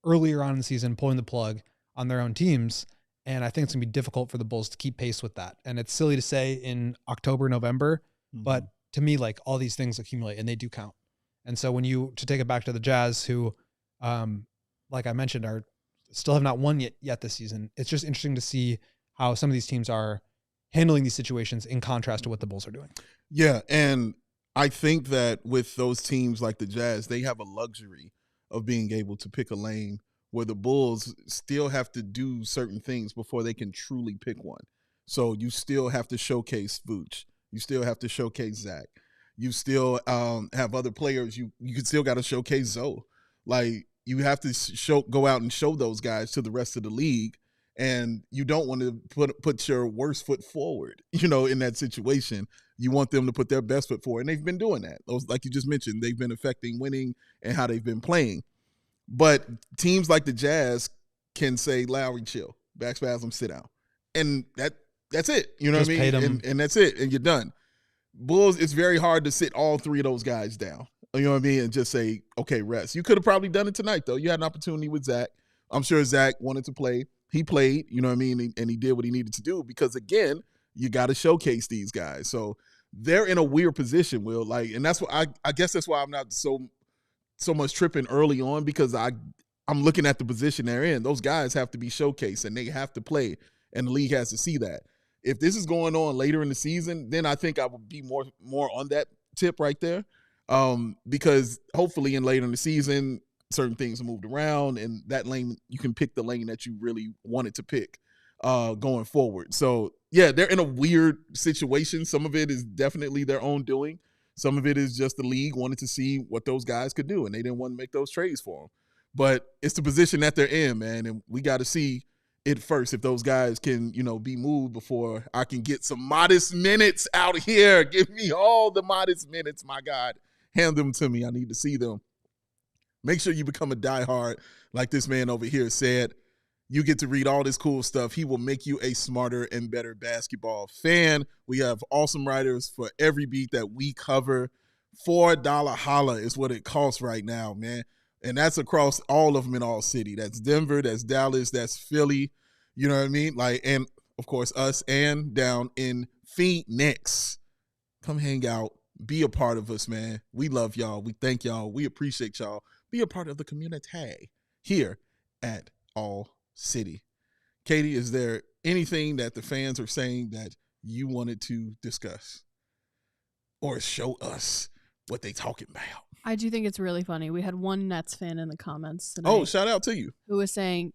earlier on in the season pulling the plug on their own teams. And I think it's going to be difficult for the Bulls to keep pace with that. And it's silly to say in October, November, but to me, like all these things accumulate and they do count. And so to take it back to the Jazz, who, like I mentioned, still have not won yet this season. It's just interesting to see how some of these teams are handling these situations in contrast to what the Bulls are doing. Yeah. And I think that with those teams like the Jazz, they have a luxury of being able to pick a lane where the Bulls still have to do certain things before they can truly pick one. So you still have to showcase Vooch. You still have to showcase Zach. You still have other players. You can still got to showcase Zoe. Like you have to go out and show those guys to the rest of the league. And you don't want to put your worst foot forward, in that situation. You want them to put their best foot forward. And they've been doing that. Those, like you just mentioned, they've been affecting winning and how they've been playing. But teams like the Jazz can say, Lowry, chill, back spasm, sit down. And that's it. You know just what I mean? And that's it. And you're done. Bulls, it's very hard to sit all three of those guys down. You know what I mean? And just say, okay, rest. You could have probably done it tonight, though. You had an opportunity with Zach. I'm sure Zach wanted to play. He played, you know what I mean? And he did what he needed to do because, again, you got to showcase these guys. So they're in a weird position, Will. Like, and that's what I guess that's why I'm not so much tripping early on, because I'm looking at the position they're in. Those guys have to be showcased and they have to play, and the league has to see that. If this is going on later in the season, then I think I would be more on that tip right there, because hopefully later in the season, certain things are moved around, and that lane, you can pick the lane that you really wanted to pick going forward. So, yeah, they're in a weird situation. Some of it is definitely their own doing. Some of it is just the league wanted to see what those guys could do, and they didn't want to make those trades for them. But it's the position that they're in, man, and we got to see it first if those guys can, be moved before I can get some modest minutes out here. Give me all the modest minutes, my God. Hand them to me. I need to see them. Make sure you become a diehard, like this man over here said. You get to read all this cool stuff. He will make you a smarter and better basketball fan. We have awesome writers for every beat that we cover. $4 holla is what it costs right now, man. And that's across all of them in All City. That's Denver, that's Dallas, that's Philly. You know what I mean? Like, and of course us and down in Phoenix. Come hang out. Be a part of us, man. We love y'all. We thank y'all. We appreciate y'all. Be a part of the community here at ALLCITY. Katie, is there anything that the fans are saying that you wanted to discuss or show us what they talking about? I do think it's really funny. We had one Nets fan in the comments tonight. Oh, shout out to you. Who was saying,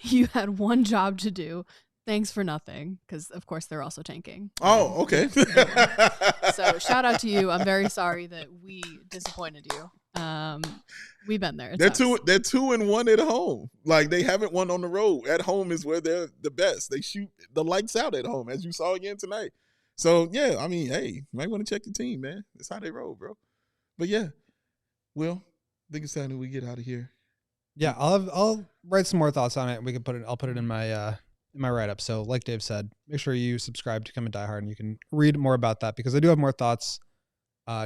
you had one job to do. Thanks for nothing. Because, of course, they're also tanking. Oh, okay. So shout out to you. I'm very sorry that we disappointed you. We've been there. They're 2-1 at home. Like, they haven't won on the road. At home is where they're the best. They shoot the lights out at home, as you saw again tonight. So, yeah, I mean, hey, you might want to check the team, man. That's how they roll, bro. But, yeah, Will, I think it's time that we get out of here. Yeah, I'll write some more thoughts on it. We can I'll put it in my write-up. So like Dave said, make sure you subscribe to Come and Die Hard and you can read more about that, because I do have more thoughts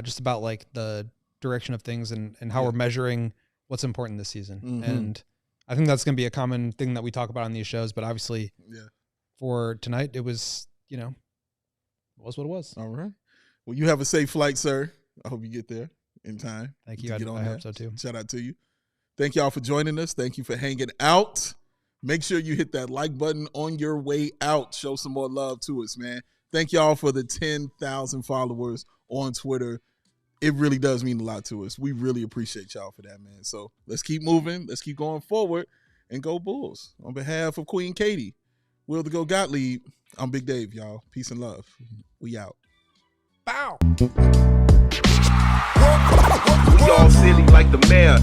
just about like the direction of things and how we're measuring what's important this season. Mm-hmm. And I think that's going to be a common thing that we talk about on these shows. But obviously for tonight, it was, it was what it was. All right. Well, you have a safe flight, sir. I hope you get there in time. Thank you. I hope so too. Shout out to you. Thank y'all for joining us. Thank you for hanging out. Make sure you hit that like button on your way out. Show some more love to us, man. Thank y'all for the 10,000 followers on Twitter. It really does mean a lot to us. We really appreciate y'all for that, man. So let's keep moving. Let's keep going forward and go Bulls. On behalf of Queen Katie, Will the Go Gottlieb, I'm Big Dave, y'all. Peace and love. We out. Bow. We all silly like the mayor.